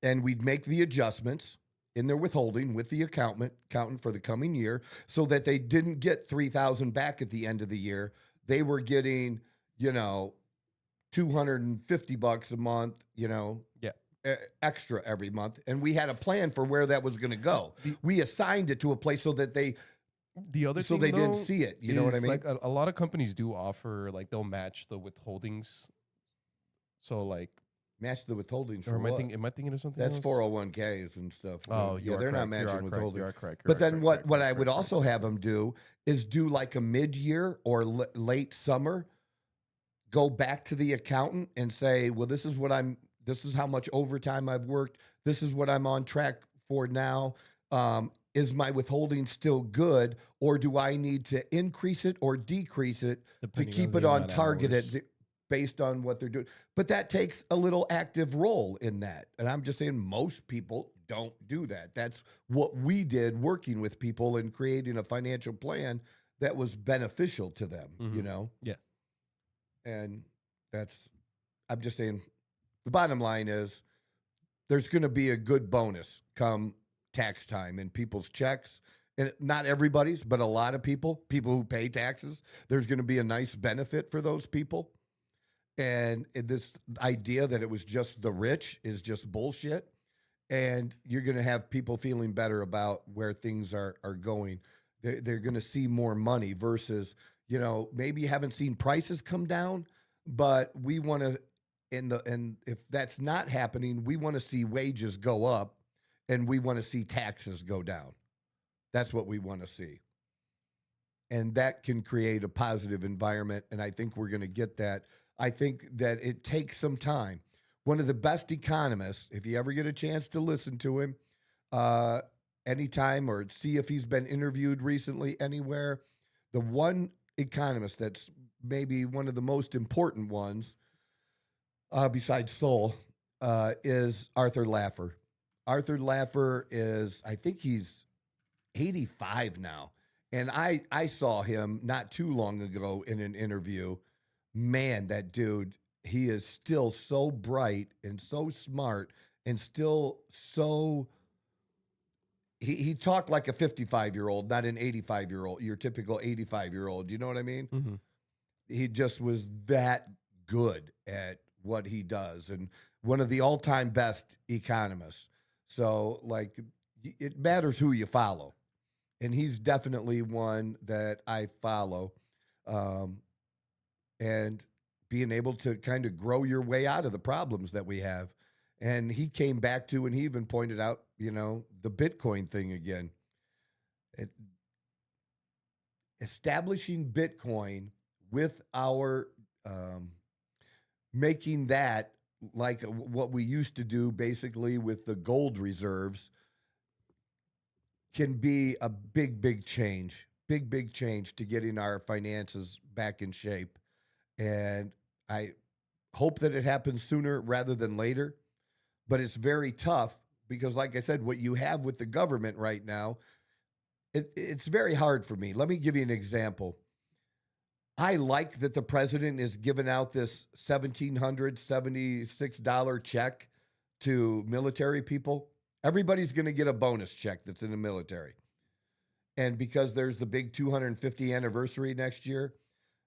Speaker 1: and we'd make the adjustments in their withholding with the accountant for the coming year, so that they didn't get $3,000 back at the end of the year. They were getting, $250 a month, extra every month, and we had a plan for where that was going to go. We assigned it to a place so that they.
Speaker 2: The other
Speaker 1: so
Speaker 2: thing,
Speaker 1: they
Speaker 2: though,
Speaker 1: didn't see it. You know what I mean?
Speaker 2: Like a lot of companies do offer, like they'll match the withholdings. So like
Speaker 1: match the withholdings.
Speaker 2: Or am I thinking of something?
Speaker 1: That's
Speaker 2: else?
Speaker 1: 401ks and stuff.
Speaker 2: Oh,
Speaker 1: yeah, they're not matching withholdings.
Speaker 2: You are correct.
Speaker 1: But then what I would also have them do is do like a mid-year or late summer. Go back to the accountant and say, well, this is how much overtime I've worked. This is what I'm on track for now. Is my withholding still good, or do I need to increase it or decrease it to keep it on target based on what they're doing? But that takes a little active role in that. And I'm just saying most people don't do that. That's what we did working with people and creating a financial plan that was beneficial to them,
Speaker 2: Yeah.
Speaker 1: And I'm just saying, the bottom line is there's going to be a good bonus come tax time in people's checks, and not everybody's, but a lot of people who pay taxes, there's going to be a nice benefit for those people. And this idea that it was just the rich is just bullshit. And you're going to have people feeling better about where things are going. They're going to see more money versus, maybe you haven't seen prices come down, but we want to, and if that's not happening, we want to see wages go up. And we want to see taxes go down. That's what we want to see. And that can create a positive environment. And I think we're going to get that. I think that it takes some time. One of the best economists, if you ever get a chance to listen to him anytime or see if he's been interviewed recently anywhere, the one economist that's maybe one of the most important ones besides Sol is Arthur Laffer. Arthur Laffer is, I think he's 85 now. And I saw him not too long ago in an interview. Man, that dude, he is still so bright and so smart and still so he talked like a 55-year-old, not an 85-year-old, your typical 85-year-old. You know what I mean?
Speaker 2: Hmm.
Speaker 1: He just was that good at what he does and one of the all-time best economists. So like it matters who you follow. And he's definitely one that I follow. Um, and being able to kind of grow your way out of the problems that we have. And he came back to, and he even pointed out, the Bitcoin thing again. It, establishing Bitcoin with our making that like what we used to do basically with the gold reserves can be a big, big change, big change to getting our finances back in shape. And I hope that it happens sooner rather than later. But it's very tough because, like I said, what you have with the government right now, it's very hard for me. Let me give you an example. I like that the president is giving out this $1,776 check to military people. Everybody's going to get a bonus check that's in the military. And because there's the big 250 anniversary next year,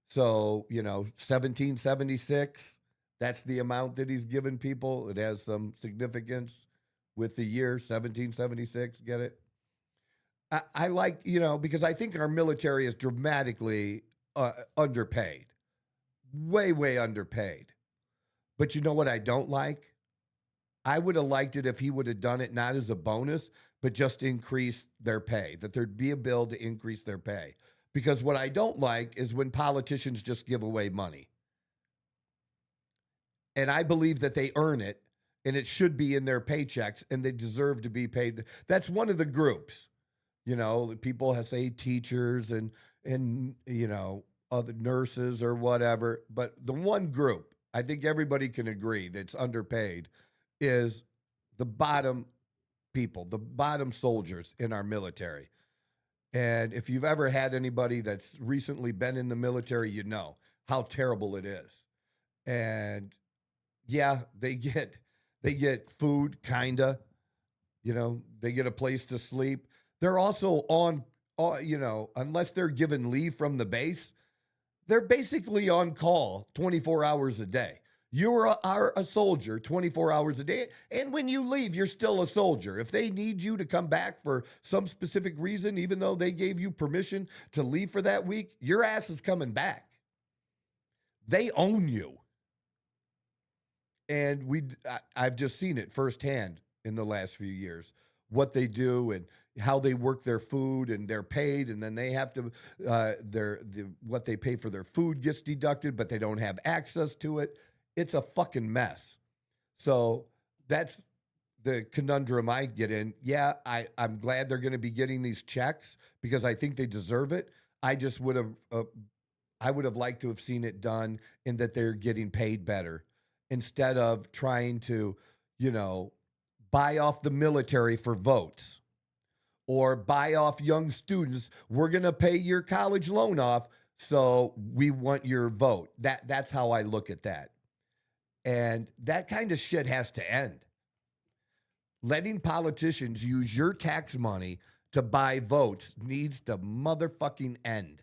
Speaker 1: so, 1776, that's the amount that he's given people. It has some significance with the year 1776. Get it? I like, because I think our military is dramatically underpaid, way underpaid. But you know what I don't like? I would have liked it if he would have done it not as a bonus, but just increase their pay, that there'd be a bill to increase their pay. Because what I don't like is when politicians just give away money. And I believe that they earn it and it should be in their paychecks and they deserve to be paid. That's one of the groups. People say teachers and other nurses or whatever. But the one group, I think everybody can agree that's underpaid is the bottom people, the bottom soldiers in our military. And if you've ever had anybody that's recently been in the military, you know how terrible it is. And yeah, they get food, kinda, they get a place to sleep. They're also on, unless they're given leave from the base, they're basically on call 24 hours a day. You are a soldier 24 hours a day. And when you leave, you're still a soldier. If they need you to come back for some specific reason, even though they gave you permission to leave for that week, your ass is coming back. They own you. And I've just seen it firsthand in the last few years, what they do and how they work their food, and they're paid, and then they have to, what they pay for their food gets deducted, but they don't have access to it. It's a fucking mess. So that's the conundrum I get in. Yeah, I'm glad they're going to be getting these checks because I think they deserve it. I just would have, I would have liked to have seen it done in that they're getting paid better instead of trying to, buy off the military for votes or buy off young students. We're going to pay your college loan off, so we want your vote. That's how I look at that. And that kind of shit has to end. Letting politicians use your tax money to buy votes needs to motherfucking end.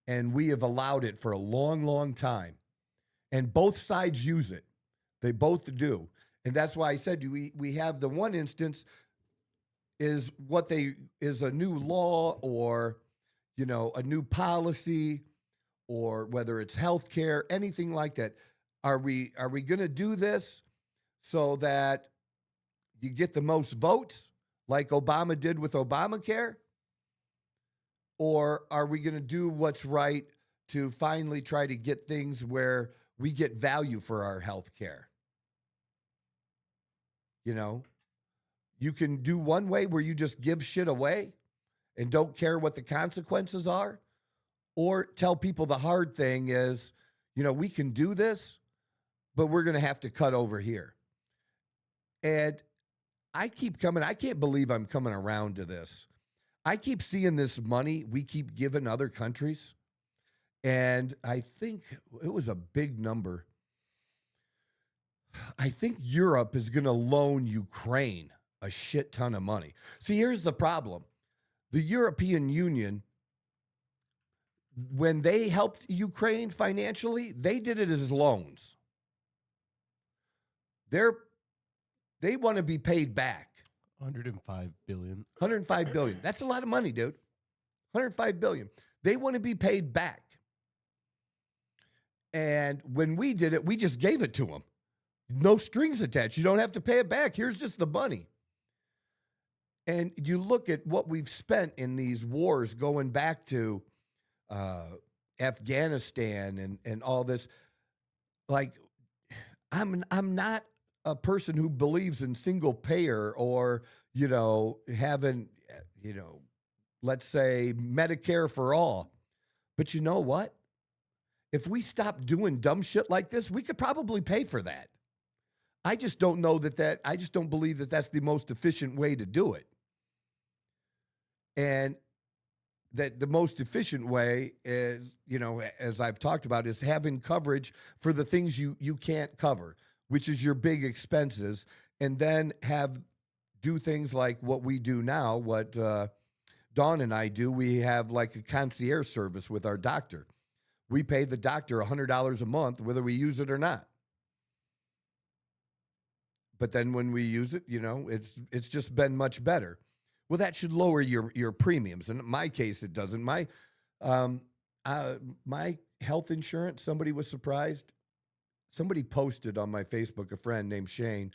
Speaker 1: And we have allowed it for a long time. And both sides use it. They both do. And that's why I said we have the one instance is a new law or, a new policy, or whether it's healthcare, anything like that. Are we going to do this so that you get the most votes like Obama did with Obamacare? Or are we going to do what's right to finally try to get things where we get value for our health care? You can do one way where you just give shit away and don't care what the consequences are, or tell people the hard thing is, we can do this, but we're going to have to cut over here. And I can't believe I'm coming around to this. I keep seeing this money we keep giving other countries, and I think it was a big number. I think Europe is going to loan Ukraine a shit ton of money. See, here's the problem. The European Union, when they helped Ukraine financially, they did it as loans. They want to be paid back.
Speaker 2: 105 billion.
Speaker 1: 105 billion. That's a lot of money, dude. 105 billion. They want to be paid back. And when we did it, we just gave it to them. No strings attached. You don't have to pay it back. Here's just the money. And you look at what we've spent in these wars going back to Afghanistan and all this. Like, I'm not a person who believes in single payer or, having, let's say Medicare for all. But you know what? If we stop doing dumb shit like this, we could probably pay for that. I just don't know I just don't believe that that's the most efficient way to do it. And that the most efficient way is, as I've talked about, is having coverage for the things you can't cover, which is your big expenses, and then do things like what we do now, what Dawn and I do. We have like a concierge service with our doctor. We pay the doctor $100 a month, whether we use it or not. But then when we use it, it's just been much better. Well, that should lower your premiums. And in my case, it doesn't. My health insurance, somebody was surprised. Somebody posted on my Facebook, a friend named Shane,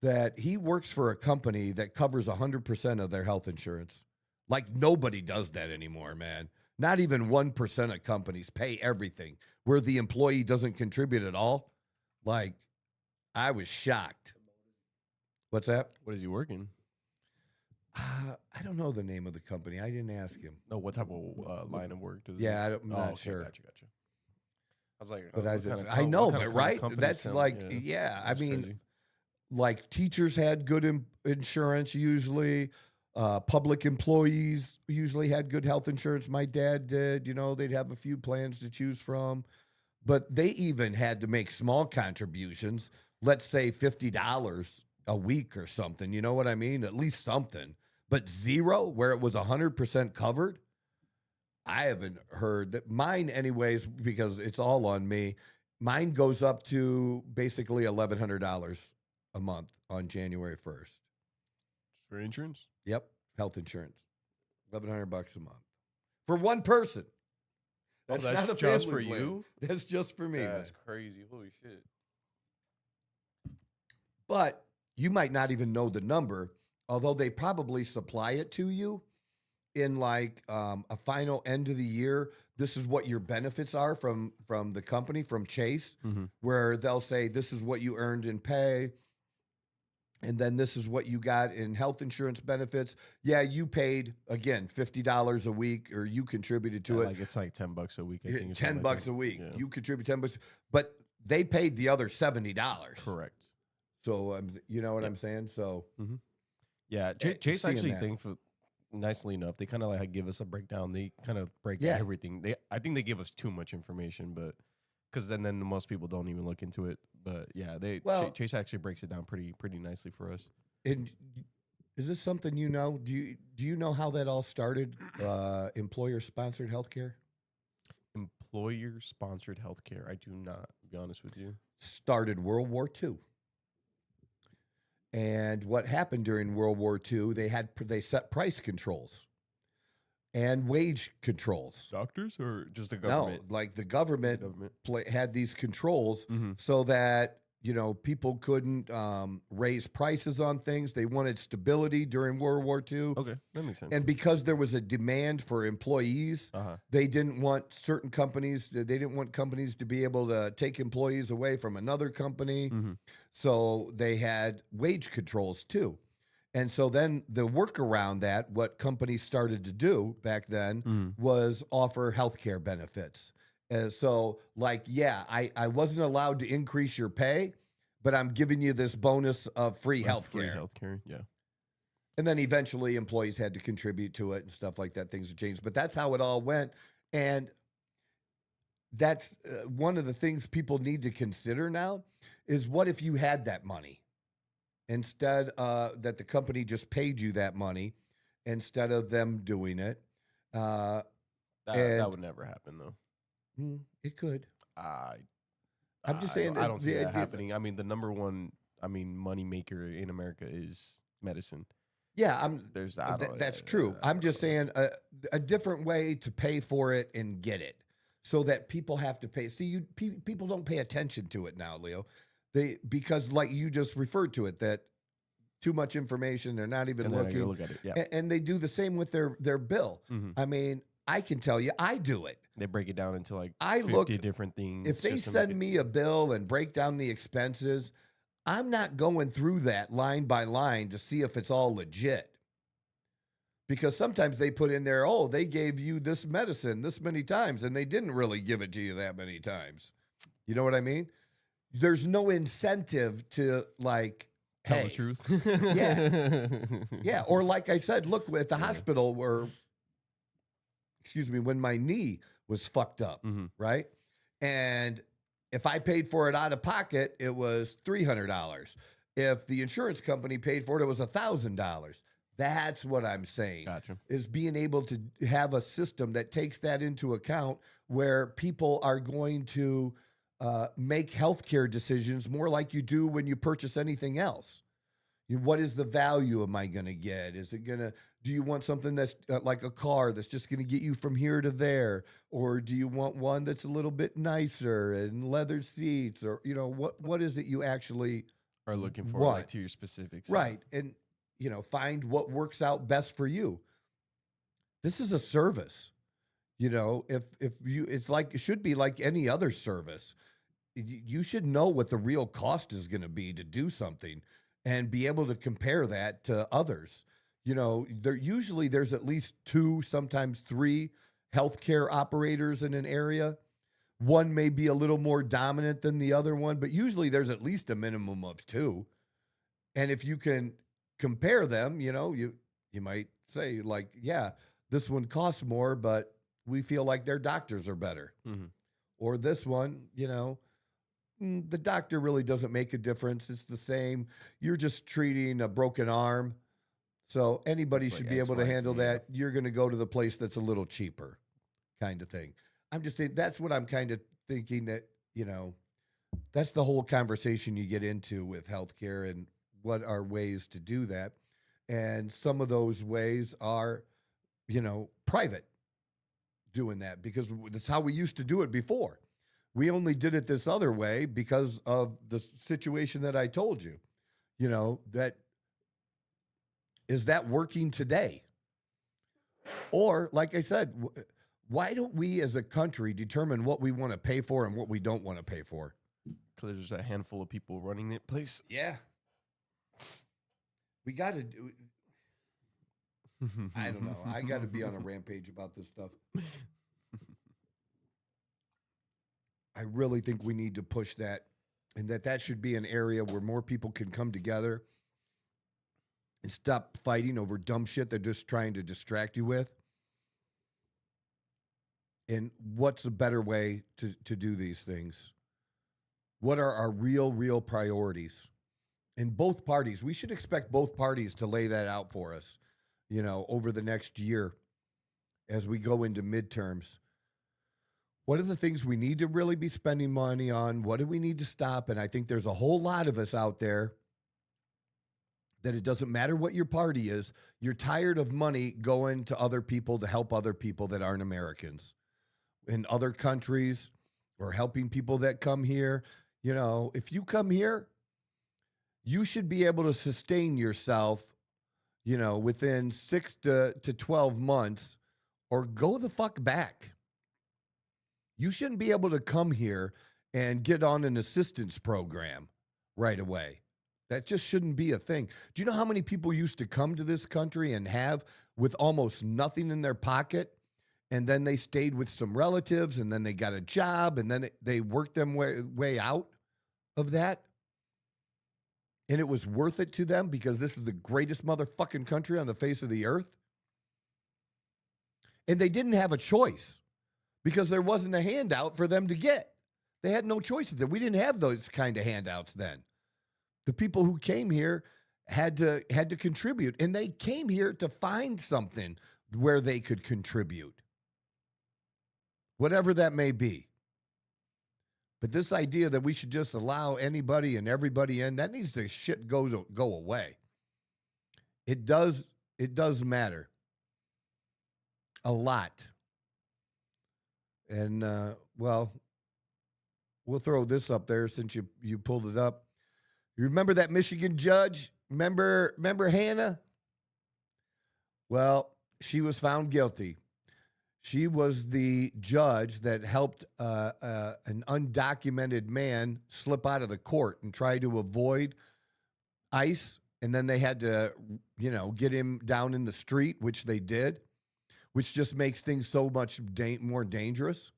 Speaker 1: that he works for a company that covers 100% of their health insurance. Like, nobody does that anymore, man. Not even 1% of companies pay everything, where the employee doesn't contribute at all. Like, I was shocked. What's that?
Speaker 2: What is he working?
Speaker 1: I don't know the name of the company. I didn't ask him.
Speaker 2: No, what type of line of work does
Speaker 1: I'm not sure.
Speaker 2: Gotcha. I was like,
Speaker 1: but
Speaker 2: I
Speaker 1: know, but right? That's like, I mean,
Speaker 2: crazy.
Speaker 1: Like teachers had good insurance usually. Public employees usually had good health insurance. My dad did. They'd have a few plans to choose from. But they even had to make small contributions, let's say $50 a week or something. You know what I mean? At least something. But zero, where it was 100% covered, I haven't heard that. Mine, anyways, because it's all on me, mine goes up to basically $1,100 a month on January 1st.
Speaker 2: For insurance?
Speaker 1: Yep, health insurance. $1,100 a month. For one person. That's not a
Speaker 2: just
Speaker 1: family
Speaker 2: for
Speaker 1: plan.
Speaker 2: you?
Speaker 1: That's just for me.
Speaker 2: That's
Speaker 1: man.
Speaker 2: crazy. Holy shit.
Speaker 1: But you might not even know the number, although they probably supply it to you in like a final end of the year. This is what your benefits are from the company, from Chase, where they'll say, this is what you earned in pay. And then this is what you got in health insurance benefits. Yeah, you paid, again, $50 a week, or you contributed to it.
Speaker 2: Like it's like $10 a week. I think
Speaker 1: $10 a week. Yeah. You contribute $10, but they paid the other $70.
Speaker 2: Correct.
Speaker 1: So, you know what I'm saying? So,
Speaker 2: yeah, Chase actually thankful. Nicely enough, they kind of like give us a breakdown. They kind of break everything. I think they give us too much information, but because then most people don't even look into it. But yeah, Chase actually breaks it down pretty nicely for us.
Speaker 1: And is this something you know? Do you know how that all started? Employer sponsored healthcare.
Speaker 2: Employer sponsored healthcare. I do not. To be honest with you,
Speaker 1: started World War II. And what happened during World War II, they set price controls and wage controls.
Speaker 2: Doctors or just the government?
Speaker 1: No, like the government had these controls so that, people couldn't raise prices on things. They wanted stability during World War II.
Speaker 2: Okay, that makes sense.
Speaker 1: And because there was a demand for employees, they didn't want companies to be able to take employees away from another company. So they had wage controls too. And so then the workaround that, what companies started to do back then was offer healthcare benefits. So like, I wasn't allowed to increase your pay, but I'm giving you this bonus of free healthcare.
Speaker 2: Free healthcare, yeah.
Speaker 1: And then eventually employees had to contribute to it and stuff like that. Things have changed, but that's how it all went. And that's one of the things people need to consider now is what if you had that money instead that the company just paid you that money instead of them doing it.
Speaker 2: That would never happen though.
Speaker 1: It could.
Speaker 2: I
Speaker 1: I'm just saying
Speaker 2: I don't see that happening. I mean, the number one, money maker in America is medicine.
Speaker 1: Yeah, that's true. I'm just saying a different way to pay for it and get it, so that people have to pay. See, people don't pay attention to it now, Leo. Because like you just referred to it, that too much information. They're not even looking.
Speaker 2: Look at it. Yeah.
Speaker 1: And they do the same with their bill. I mean, I can tell you, I do it.
Speaker 2: They break it down into like 50 different things.
Speaker 1: If they send me a bill and break down the expenses, I'm not going through that line by line to see if it's all legit. Because sometimes they put in there, oh, they gave you this medicine this many times, and they didn't really give it to you that many times. You know what I mean? There's no incentive to like
Speaker 2: tell the truth.
Speaker 1: Yeah. Yeah. Or like I said, look at the hospital when my knee was fucked up, right? And if I paid for it out of pocket, it was $300. If the insurance company paid for it, it was $1,000. That's what I'm saying.
Speaker 2: Gotcha.
Speaker 1: Is being able to have a system that takes that into account, where people are going to make healthcare decisions more like you do when you purchase anything else. What is the value am I going to get? Do you want something that's like a car that's just going to get you from here to there? Or do you want one that's a little bit nicer and leather seats? Or, what is it you actually
Speaker 2: are looking for,
Speaker 1: want?
Speaker 2: Like to your specifics?
Speaker 1: Right. And, find what works out best for you. This is a service. It should be like any other service. You should know what the real cost is going to be to do something and be able to compare that to others. There's at least 2, sometimes 3 healthcare operators in an area. One may be a little more dominant than the other one, but usually there's at least a minimum of 2. And if you can compare them, you might say like, yeah, this one costs more, but we feel like their doctors are better. Or this one, the doctor really doesn't make a difference. It's the same. You're just treating a broken arm. So anybody should be able to handle that. You're going to go to the place that's a little cheaper, kind of thing. I'm just saying that's what I'm kind of thinking, that, that's the whole conversation you get into with healthcare and what are ways to do that. And some of those ways are, private doing that, because that's how we used to do it before. We only did it this other way because of the situation that I told you. Is that working today? Or, like I said, why don't we as a country determine what we want to pay for and what we don't want to pay for?
Speaker 2: Because there's a handful of people running that place.
Speaker 1: Yeah. We got to do. I don't know. I got to be on a rampage about this stuff. I really think we need to push that, and that should be an area where more people can come together and stop fighting over dumb shit they're just trying to distract you with. And what's a better way to do these things? What are our real priorities? In both parties, we should expect both parties to lay that out for us, over the next year as we go into midterms. What are the things we need to really be spending money on? What do we need to stop? And I think there's a whole lot of us out there that it doesn't matter what your party is. You're tired of money going to other people to help other people that aren't Americans in other countries, or helping people that come here. If you come here, you should be able to sustain yourself, within 6 to 12 months, or go the fuck back. You shouldn't be able to come here and get on an assistance program right away. That just shouldn't be a thing. Do you know how many people used to come to this country and have with almost nothing in their pocket, and then they stayed with some relatives, and then they got a job, and then they worked them way out of that? and it was worth it to them because this is the greatest motherfucking country on the face of the earth. And they didn't have a choice because there wasn't a handout for them to get. They had no choices. We didn't have those kind of handouts then. The people who came here had to contribute, and they came here to find something where they could contribute, whatever that may be. But this idea that we should just allow anybody and everybody in, that needs to go away. It does matter a lot. And well, we'll throw this up there since you pulled it up. You remember that Michigan judge? Remember Hannah? Well, she was found guilty. She was the judge that helped an undocumented man slip out of the court and try to avoid ICE. And then they had to, get him down in the street, which they did, which just makes things so much more dangerous.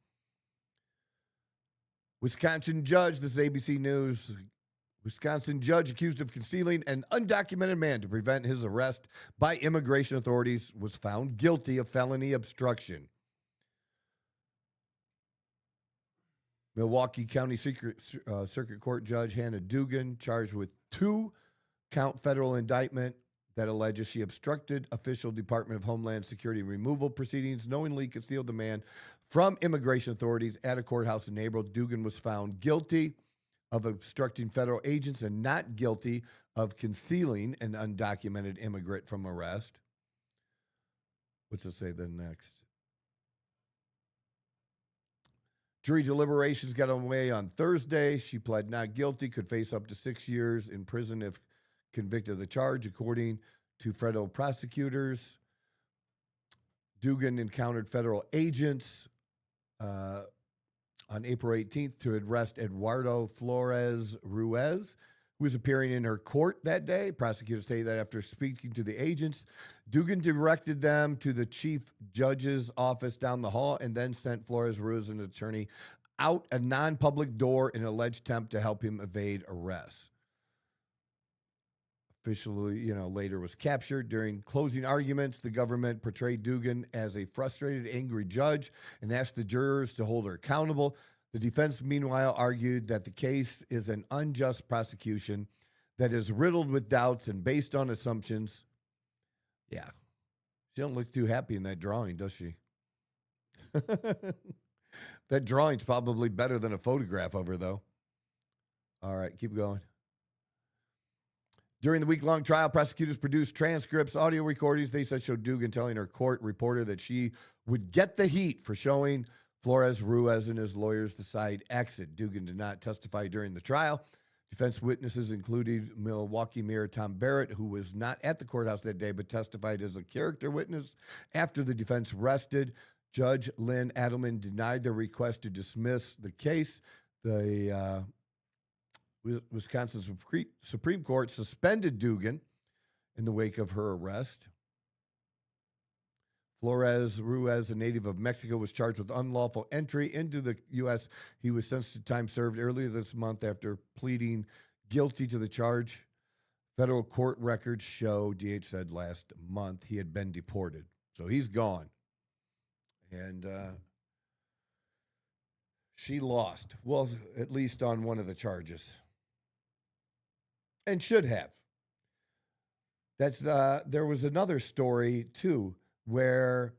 Speaker 1: Wisconsin judge, this is ABC News. Wisconsin judge accused of concealing an undocumented man to prevent his arrest by immigration authorities was found guilty of felony obstruction. Milwaukee County Circuit Court Judge Hannah Dugan charged with 2-count federal indictment that alleges she obstructed official Department of Homeland Security removal proceedings, knowingly concealed the man from immigration authorities at a courthouse in April. Dugan was found guilty of obstructing federal agents and not guilty of concealing an undocumented immigrant from arrest. What's it say then next? Jury deliberations got underway on Thursday. She pled not guilty, could face up to 6 years in prison if convicted of the charge, according to federal prosecutors. Dugan encountered federal agents on April 18th to arrest Eduardo Flores Ruiz, who was appearing in her court that day. Prosecutors say that after speaking to the agents, Dugan directed them to the chief judge's office down the hall and then sent Flores Ruiz, an attorney, out a non-public door in an alleged attempt to help him evade arrest. Officially, later was captured. During closing arguments, the government portrayed Dugan as a frustrated, angry judge and asked the jurors to hold her accountable. The defense, meanwhile, argued that the case is an unjust prosecution that is riddled with doubts and based on assumptions. Yeah. She don't look too happy in that drawing, does she? That drawing's probably better than a photograph of her, though. All right, keep going. During the week-long trial, prosecutors produced transcripts, audio recordings. They said showed Dugan telling her court reporter that she would get the heat for showing Flores Ruiz and his lawyers the side exit. Dugan did not testify during the trial. Defense witnesses included Milwaukee Mayor Tom Barrett, who was not at the courthouse that day but testified as a character witness. After the defense rested, Judge Lynn Adelman denied their request to dismiss the case. The Wisconsin Supreme Court suspended Dugan in the wake of her arrest. Flores Ruiz, a native of Mexico, was charged with unlawful entry into the U.S. He was sentenced to time served earlier this month after pleading guilty to the charge. Federal court records show, DH said last month, he had been deported. So he's gone. And she lost. Well, at least on one of the charges. And should have. That's there was another story too where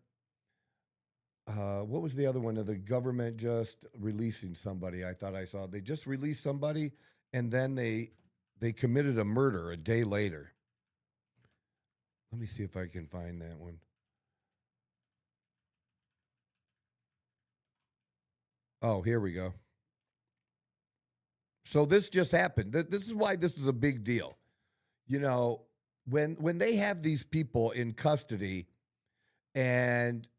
Speaker 1: what was the other one of the government just releasing somebody? I thought I saw they just released somebody and then they committed a murder a day later. Let me see if I can find that one. Oh, here we go. So this just happened. This is why this is a big deal. When they have these people in custody and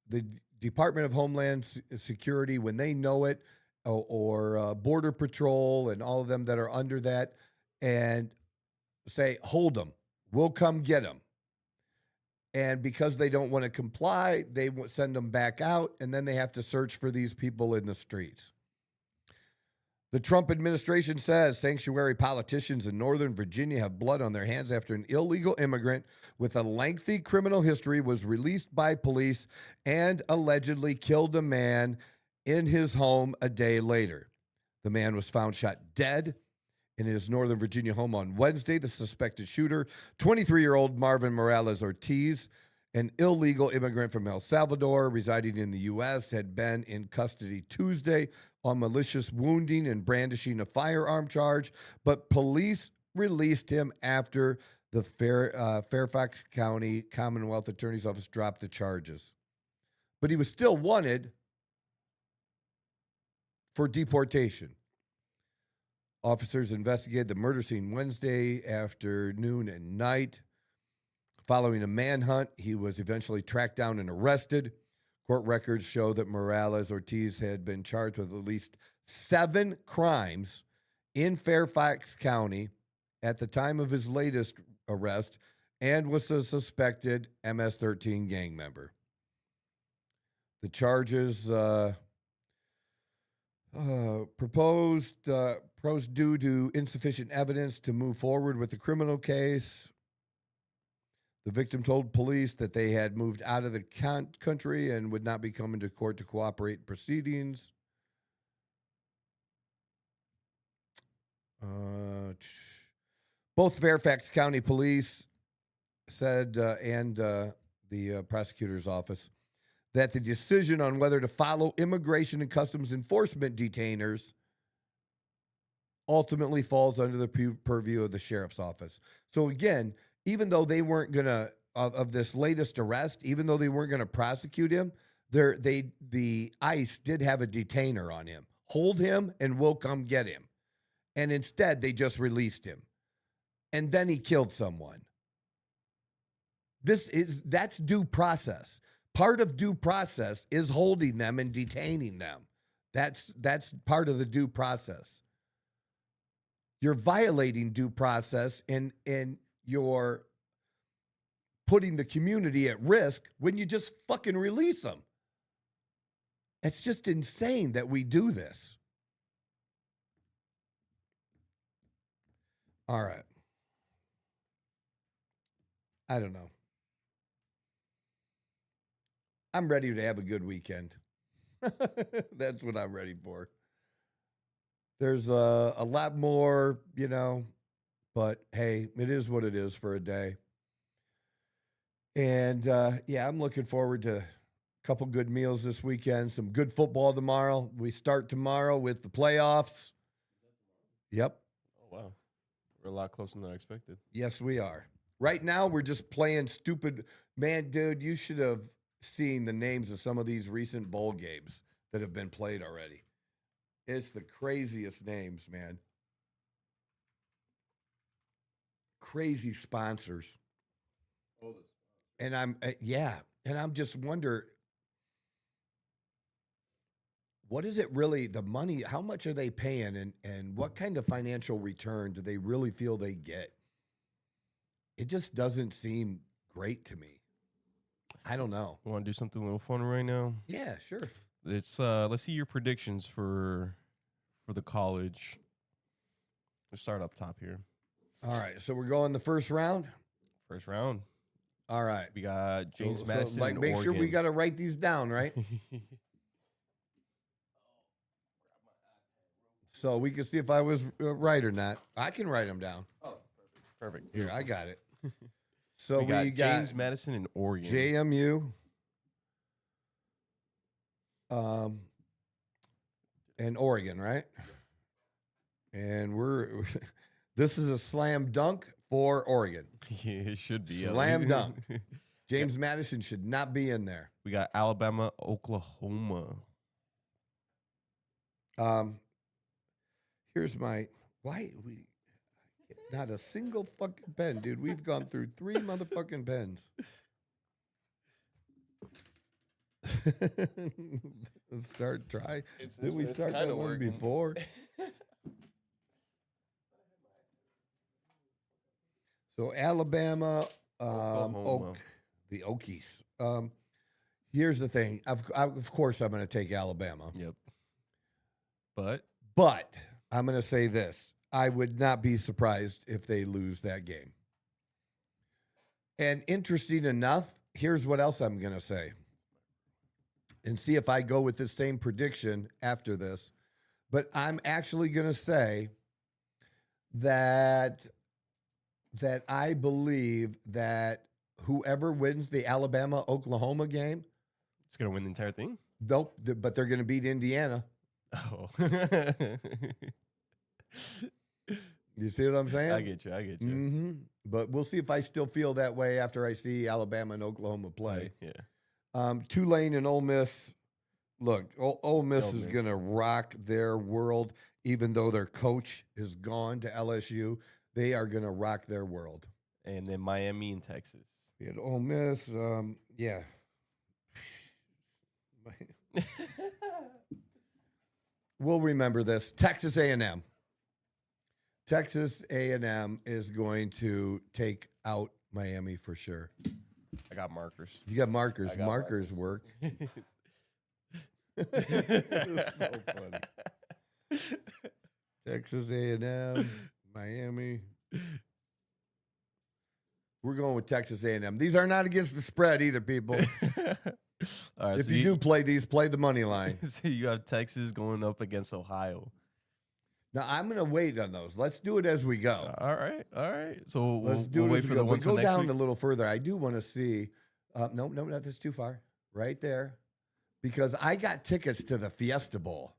Speaker 1: the Department of Homeland Security, when they know it, or Border Patrol and all of them that are under that, and say, hold them, we'll come get them. And because they don't want to comply, they send them back out, and then they have to search for these people in the streets. The Trump administration says sanctuary politicians in Northern Virginia have blood on their hands after an illegal immigrant with a lengthy criminal history was released by police and allegedly killed a man in his home a day later. The man was found shot dead in his Northern Virginia home on Wednesday. The suspected shooter, 23-year-old Marvin Morales Ortiz, an illegal immigrant from El Salvador residing in the U.S., had been in custody Tuesday on malicious wounding and brandishing a firearm charge, but police released him after the Fairfax County Commonwealth Attorney's Office dropped the charges. But he was still wanted for deportation. Officers investigated the murder scene Wednesday afternoon and night. Following a manhunt, he was eventually tracked down and arrested. Court records show that Morales Ortiz had been charged with at least 7 crimes in Fairfax County at the time of his latest arrest and was a suspected MS-13 gang member. The charges proposed due to insufficient evidence to move forward with the criminal case. The victim told police that they had moved out of the country and would not be coming to court to cooperate in proceedings. Both Fairfax County Police said, and the prosecutor's office, that the decision on whether to follow Immigration and Customs Enforcement detainers ultimately falls under the purview of the sheriff's office. So again, even though they weren't going to, of this latest arrest, even though they weren't going to prosecute him, the ICE did have a detainer on him. Hold him and we'll come get him. And instead, they just released him. And then he killed someone. That's due process. Part of due process is holding them and detaining them. That's part of the due process. You're violating due process and you're putting the community at risk when you just fucking release them. It's just insane that we do this. All right. I don't know. I'm ready to have a good weekend. That's what I'm ready for. There's a lot more, but hey, it is what it is for a day. And yeah, I'm looking forward to a couple good meals this weekend, some good football tomorrow. We start tomorrow with the playoffs. Yep.
Speaker 2: Oh, wow. We're a lot closer than I expected.
Speaker 1: Yes, we are. Right now, we're just playing stupid. Man, dude, you should have seen the names of some of these recent bowl games that have been played already. It's the craziest names, man. Crazy sponsors. And I'm just wonder, what is it really, the money, how much are they paying and what kind of financial return do they really feel they get? It just doesn't seem great to me. I don't know.
Speaker 2: You want to do something a little fun right now?
Speaker 1: Yeah, sure.
Speaker 2: It's let's see your predictions for the college. Let's start up top here.
Speaker 1: All right, so we're going the first round.
Speaker 2: First round.
Speaker 1: All right,
Speaker 2: We got James Madison.
Speaker 1: like,
Speaker 2: and
Speaker 1: make sure we
Speaker 2: Oregon.
Speaker 1: got to write these down, right? So we can see if I was right or not. I can write them down.
Speaker 2: Oh, perfect.
Speaker 1: Here, I got it. So
Speaker 2: we got
Speaker 1: we
Speaker 2: James Madison and Oregon.
Speaker 1: JMU, and Oregon, right? And this is a slam dunk for Oregon.
Speaker 2: Yeah, it should be.
Speaker 1: Slam dunk. James Madison should not be in there.
Speaker 2: We got Alabama, Oklahoma.
Speaker 1: Here's my not a single fucking pen, dude. We've gone through 3 motherfucking pens. Let's try. Did we start that one
Speaker 2: working.
Speaker 1: before? So Alabama,
Speaker 2: Oklahoma.
Speaker 1: the Okies. Here's the thing. Of course, I'm going to take Alabama.
Speaker 2: Yep. But
Speaker 1: But I'm going to say this. I would not be surprised if they lose that game. And interesting enough, here's what else I'm going to say. And see if I go with the same prediction after this. But I'm actually going to say that I believe that whoever wins the Alabama-Oklahoma game,
Speaker 2: It's gonna win the entire thing.
Speaker 1: nope, but they're going to beat Indiana.
Speaker 2: Oh,
Speaker 1: You see what I'm saying?
Speaker 2: I get you.
Speaker 1: Mm-hmm. But we'll see if I still feel that way after I see Alabama and Oklahoma play.
Speaker 2: Yeah.
Speaker 1: Tulane and Ole Miss. Look, Ole Miss
Speaker 2: Ole
Speaker 1: is
Speaker 2: Miss.
Speaker 1: going to rock their world, even though their coach is gone to LSU. They are going to rock their world.
Speaker 2: And then Miami and Texas.
Speaker 1: Yeah, Ole Miss, yeah. We'll remember this. Texas A&M. Texas A&M is going to take out Miami for sure.
Speaker 2: I got markers.
Speaker 1: You got markers.
Speaker 2: I got
Speaker 1: Markers work. So funny. Texas A&M, Miami. We're going with Texas A&M. These are not against the spread either, people.
Speaker 2: All right,
Speaker 1: If
Speaker 2: so
Speaker 1: you do play these, play the money line.
Speaker 2: So you have Texas going up against Ohio.
Speaker 1: Now, I'm going to wait on those. Let's do it as we go.
Speaker 2: All right. So
Speaker 1: Let's
Speaker 2: we'll
Speaker 1: do it
Speaker 2: wait
Speaker 1: as we
Speaker 2: for
Speaker 1: go.
Speaker 2: the
Speaker 1: But
Speaker 2: ones
Speaker 1: go
Speaker 2: for next
Speaker 1: down
Speaker 2: week.
Speaker 1: a little further. I do want to see. No, that's too far. Right there. Because I got tickets to the Fiesta Bowl.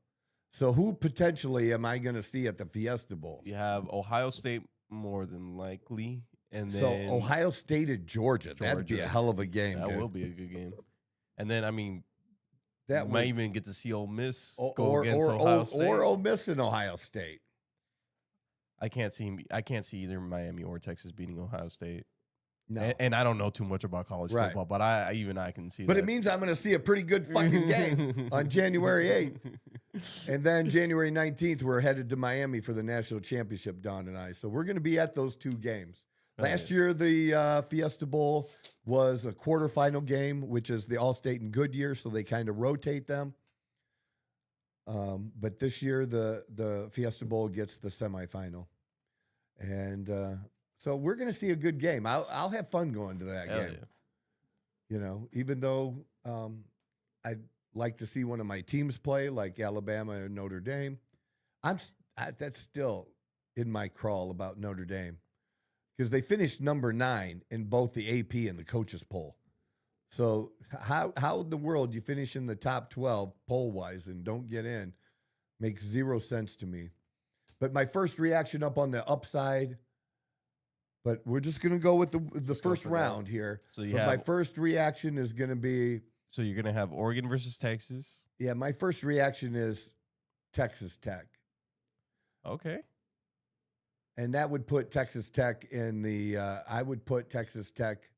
Speaker 1: So who potentially am I going to see at the Fiesta Bowl?
Speaker 2: You have Ohio State more than likely, and
Speaker 1: So
Speaker 2: then
Speaker 1: Ohio State at Georgia. That'd be a
Speaker 2: Georgia.
Speaker 1: hell of a game,
Speaker 2: that
Speaker 1: dude.
Speaker 2: will be a good game. And then I mean,
Speaker 1: That
Speaker 2: you might even get to see Ole Miss go
Speaker 1: or
Speaker 2: against Ohio State.
Speaker 1: or Ole Miss and Ohio State.
Speaker 2: I can't see either Miami or Texas beating Ohio State.
Speaker 1: No.
Speaker 2: And I don't know too much about college
Speaker 1: Right.
Speaker 2: football, but I can see
Speaker 1: But
Speaker 2: that.
Speaker 1: it means I'm going to see a pretty good fucking game on January 8th. And then January 19th, we're headed to Miami for the national championship, Don and I. So we're going to be at those two games. Last year, the Fiesta Bowl was a quarterfinal game, which is the All-State and Goodyear, so they kind of rotate them. But this year, the Fiesta Bowl gets the semifinal. And so we're going to see a good game. I'll have fun going to that
Speaker 2: Hell
Speaker 1: game.
Speaker 2: yeah.
Speaker 1: You know, even though I'd like to see one of my teams play, like Alabama and Notre Dame. That's still in my crawl about Notre Dame because they finished number 9 in both the AP and the coaches poll. So how in the world you finish in the top 12 poll wise and don't get in makes zero sense to me. But my first reaction up on the upside. But we're just going to go with the first round here.
Speaker 2: So
Speaker 1: my first reaction is going to be.
Speaker 2: So you're gonna have Oregon versus Texas.
Speaker 1: Yeah, my first reaction is Texas Tech.
Speaker 2: Okay.
Speaker 1: And that would put Texas Tech in the. I would put Texas Tech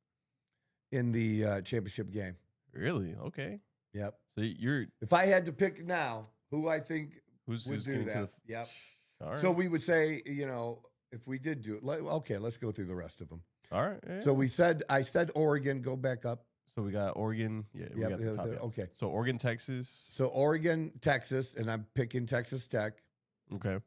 Speaker 1: in the championship game.
Speaker 2: Really? Okay.
Speaker 1: Yep.
Speaker 2: So you're
Speaker 1: If I had to pick now, who I think
Speaker 2: who's
Speaker 1: would do
Speaker 2: getting
Speaker 1: that?
Speaker 2: to the
Speaker 1: Yep.
Speaker 2: All right.
Speaker 1: So we would say, if we did do it, okay, let's go through the rest of them.
Speaker 2: all right. Yeah.
Speaker 1: So I said Oregon, go back up.
Speaker 2: So we got Oregon. Yeah. We got the top, yeah.
Speaker 1: Okay.
Speaker 2: So Oregon, Texas.
Speaker 1: So Oregon, Texas, and I'm picking Texas Tech.
Speaker 2: Okay.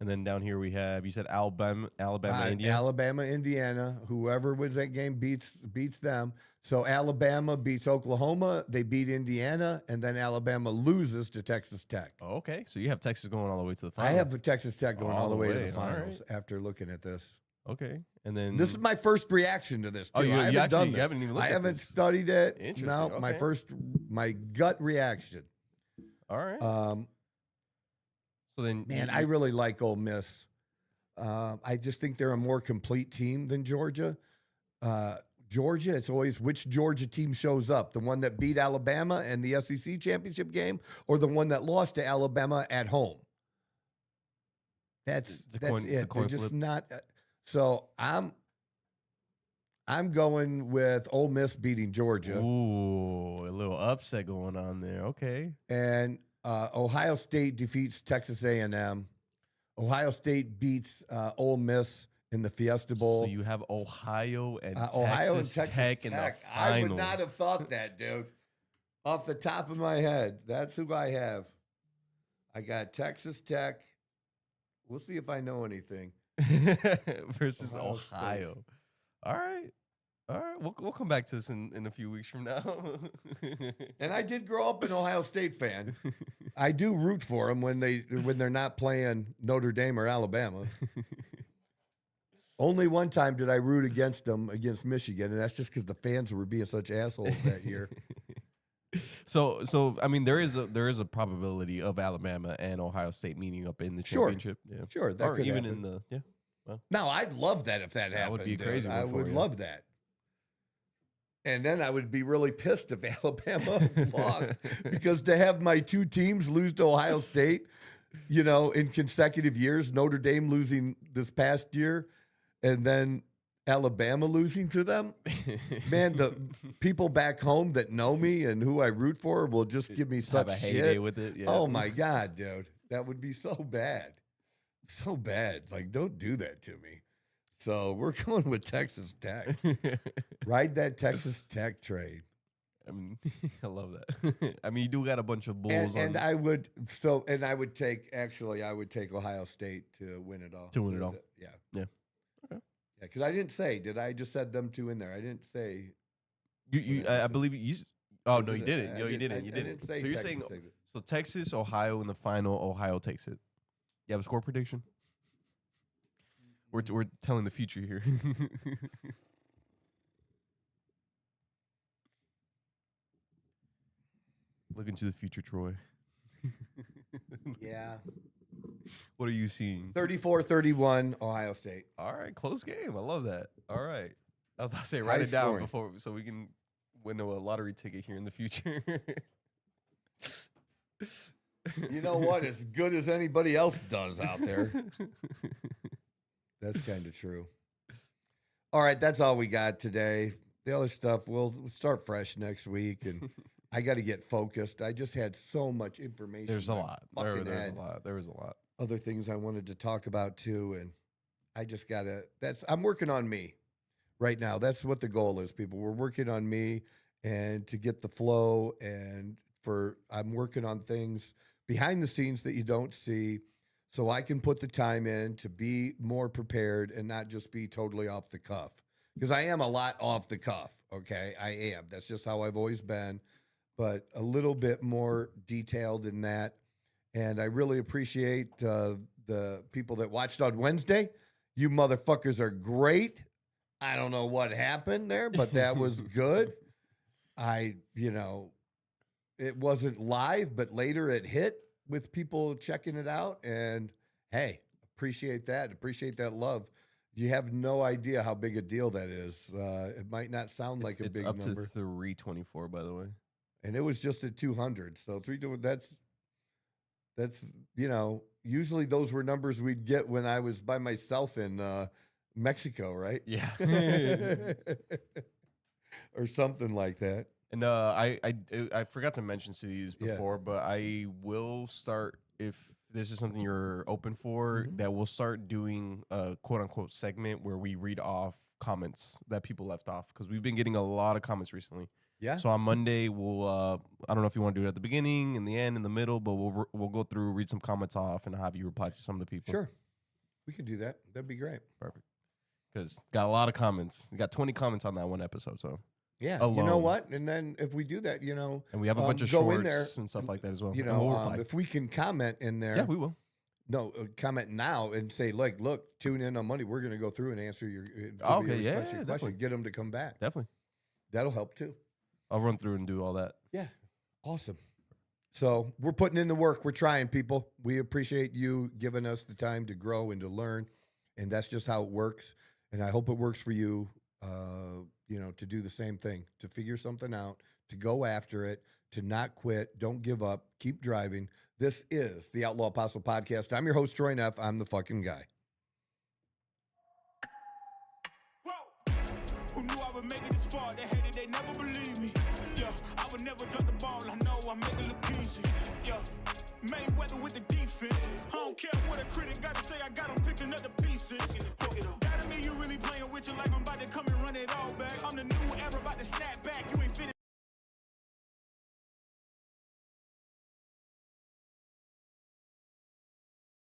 Speaker 2: And then down here we have, you said Alabama, Indiana.
Speaker 1: Alabama, Indiana. Whoever wins that game beats them. So Alabama beats Oklahoma. They beat Indiana, and then Alabama loses to Texas Tech.
Speaker 2: Oh, okay. So you have Texas going all the way to the
Speaker 1: I
Speaker 2: final.
Speaker 1: have Texas Tech going all the way to the
Speaker 2: all right.
Speaker 1: finals after looking at this.
Speaker 2: Okay. And then
Speaker 1: This is my first reaction to this too.
Speaker 2: Oh, you
Speaker 1: I haven't done
Speaker 2: you
Speaker 1: this.
Speaker 2: haven't even looked
Speaker 1: I
Speaker 2: at
Speaker 1: haven't
Speaker 2: this.
Speaker 1: studied it.
Speaker 2: Interesting.
Speaker 1: No,
Speaker 2: Okay.
Speaker 1: my gut reaction.
Speaker 2: All right. So then
Speaker 1: Man, I really like Ole Miss. I just think they're a more complete team than Georgia. Georgia, it's always which Georgia team shows up, the one that beat Alabama in the SEC championship game or the one that lost to Alabama at home. That's
Speaker 2: It's a
Speaker 1: it. They're
Speaker 2: coin
Speaker 1: just
Speaker 2: flip.
Speaker 1: not. So I'm going with Ole Miss beating Georgia.
Speaker 2: Ooh, a little upset going on there. Okay.
Speaker 1: And Ohio State defeats Texas A&M. Ohio State beats Ole Miss in the Fiesta Bowl.
Speaker 2: So you have Ohio and
Speaker 1: Ohio and
Speaker 2: Texas
Speaker 1: Texas
Speaker 2: Tech in the
Speaker 1: I
Speaker 2: final.
Speaker 1: would not have thought that, dude. Off the top of my head, that's who I have. I got Texas Tech We'll see if I know anything.
Speaker 2: versus
Speaker 1: Ohio State.
Speaker 2: Ohio. All right. All right. We'll come back to this in a few weeks from now.
Speaker 1: And I did grow up an Ohio State fan. I do root for them when they're not playing Notre Dame or Alabama. Only one time did I root against them against Michigan, and that's just because the fans were being such assholes that year.
Speaker 2: So I mean, there is a probability of Alabama and Ohio State meeting up in the championship. Yeah,
Speaker 1: Sure, that
Speaker 2: or
Speaker 1: could
Speaker 2: even
Speaker 1: happen.
Speaker 2: in the
Speaker 1: No, I'd love that if that happened.
Speaker 2: would be a
Speaker 1: dude.
Speaker 2: crazy one
Speaker 1: I
Speaker 2: for
Speaker 1: would
Speaker 2: you.
Speaker 1: love that. And then I would be really pissed if Alabama lost, because to have my two teams lose to Ohio State, in consecutive years, Notre Dame losing this past year, and then Alabama losing to them, man, the people back home that know me and who I root for will just give me such
Speaker 2: have a
Speaker 1: shit.
Speaker 2: heyday with it. Yeah.
Speaker 1: Oh my God, dude. That would be so bad. So bad. Like, don't do that to me. So we're going with Texas Tech. Ride that Texas Tech train.
Speaker 2: I mean, I love that. I mean, you do got a bunch of bulls
Speaker 1: And
Speaker 2: on
Speaker 1: I would take Ohio State to win it all.
Speaker 2: To win it all.
Speaker 1: Yeah.
Speaker 2: Yeah. Okay.
Speaker 1: Yeah, because I didn't say, did I just said them two in there? I didn't say.
Speaker 2: you. I believe you. Oh no, you didn't.
Speaker 1: I
Speaker 2: Yo, you
Speaker 1: didn't-
Speaker 2: didn't.
Speaker 1: I
Speaker 2: You
Speaker 1: didn't
Speaker 2: didn't.
Speaker 1: say
Speaker 2: So you're
Speaker 1: Texas
Speaker 2: saying
Speaker 1: Tech.
Speaker 2: so Texas, Ohio in the final. Ohio takes it. You have a score prediction? We're telling the future here. Look into the future, Troy.
Speaker 1: Yeah.
Speaker 2: What are you seeing?
Speaker 1: 34-31, Ohio State.
Speaker 2: All right, close game. I love that. All right. I was about to say,
Speaker 1: High
Speaker 2: write it down
Speaker 1: scoring.
Speaker 2: before so we can win a lottery ticket here in the future.
Speaker 1: You know what? As good as anybody else does out there. That's kind of true. All right, that's all we got today. The other stuff, we'll start fresh next week, and I got to get focused. I just had so much information.
Speaker 2: There's a
Speaker 1: in my
Speaker 2: lot.
Speaker 1: fucking
Speaker 2: There's
Speaker 1: head.
Speaker 2: a lot. There was a lot.
Speaker 1: Other things I wanted to talk about too, and I just gotta. I'm working on me right now. That's what the goal is, people. We're working on me and to get the flow, and I'm working on things behind the scenes that you don't see, so I can put the time in to be more prepared and not just be totally off the cuff. Because I am a lot off the cuff, okay? I am. That's just how I've always been, but a little bit more detailed in that. And I really appreciate the people that watched on Wednesday. You motherfuckers are great. I don't know what happened there, but that was good. It wasn't live, but later it hit with people checking it out. And hey, appreciate that. Appreciate that love. You have no idea how big a deal that is. It might not sound like a big
Speaker 2: up
Speaker 1: number.
Speaker 2: to 324, by the way.
Speaker 1: And it was just at 200. So 320, that's usually those were numbers we'd get when I was by myself in Mexico, right?
Speaker 2: Yeah.
Speaker 1: Or something like that.
Speaker 2: And I forgot to mention to these
Speaker 1: Yeah.
Speaker 2: before, but I will start, if this is something you're open for,
Speaker 1: Mhm.
Speaker 2: that we'll start doing a quote unquote segment where we read off comments that people left off, because we've been getting a lot of comments recently.
Speaker 1: Yeah.
Speaker 2: So on Monday we'll I don't know if you want to do it at the beginning, in the end, in the middle, but we'll go through, read some comments off, and have you reply to some of the people.
Speaker 1: Sure. We can do that. That'd be great.
Speaker 2: Perfect. Because got a lot of comments. We got 20 comments on that one episode. So
Speaker 1: Yeah. You know
Speaker 2: Alone.
Speaker 1: what? And then if we do that,
Speaker 2: and we have a bunch of
Speaker 1: go
Speaker 2: shorts
Speaker 1: in there,
Speaker 2: and stuff like that as well.
Speaker 1: you
Speaker 2: And we'll
Speaker 1: know,
Speaker 2: reply.
Speaker 1: if we can comment in there.
Speaker 2: Yeah, we will.
Speaker 1: No, comment now and say, like, look, tune in on Monday. We're going to go through and answer your,
Speaker 2: Okay, yeah,
Speaker 1: question.
Speaker 2: definitely.
Speaker 1: Get them to come back.
Speaker 2: Definitely.
Speaker 1: That'll help too.
Speaker 2: I'll run through and do all that.
Speaker 1: Yeah. Awesome. So we're putting in the work. We're trying, people. We appreciate you giving us the time to grow and to learn. And that's just how it works. And I hope it works for you, to do the same thing, to figure something out, to go after it, to not quit. Don't give up. Keep driving. This is the Outlaw Apostle Podcast. I'm your host, Troy Neff. I'm the fucking guy.
Speaker 3: Whoa. Who knew I would make it this far? They hated, they never believed me. Yeah, I would never drop the ball. I know I make it look easy. Yeah, Mayweather with the defense. I don't care what a critic got to say. I got them picking up the pieces. That to me, you really playing with your life. I'm about to come and run it all back. I'm the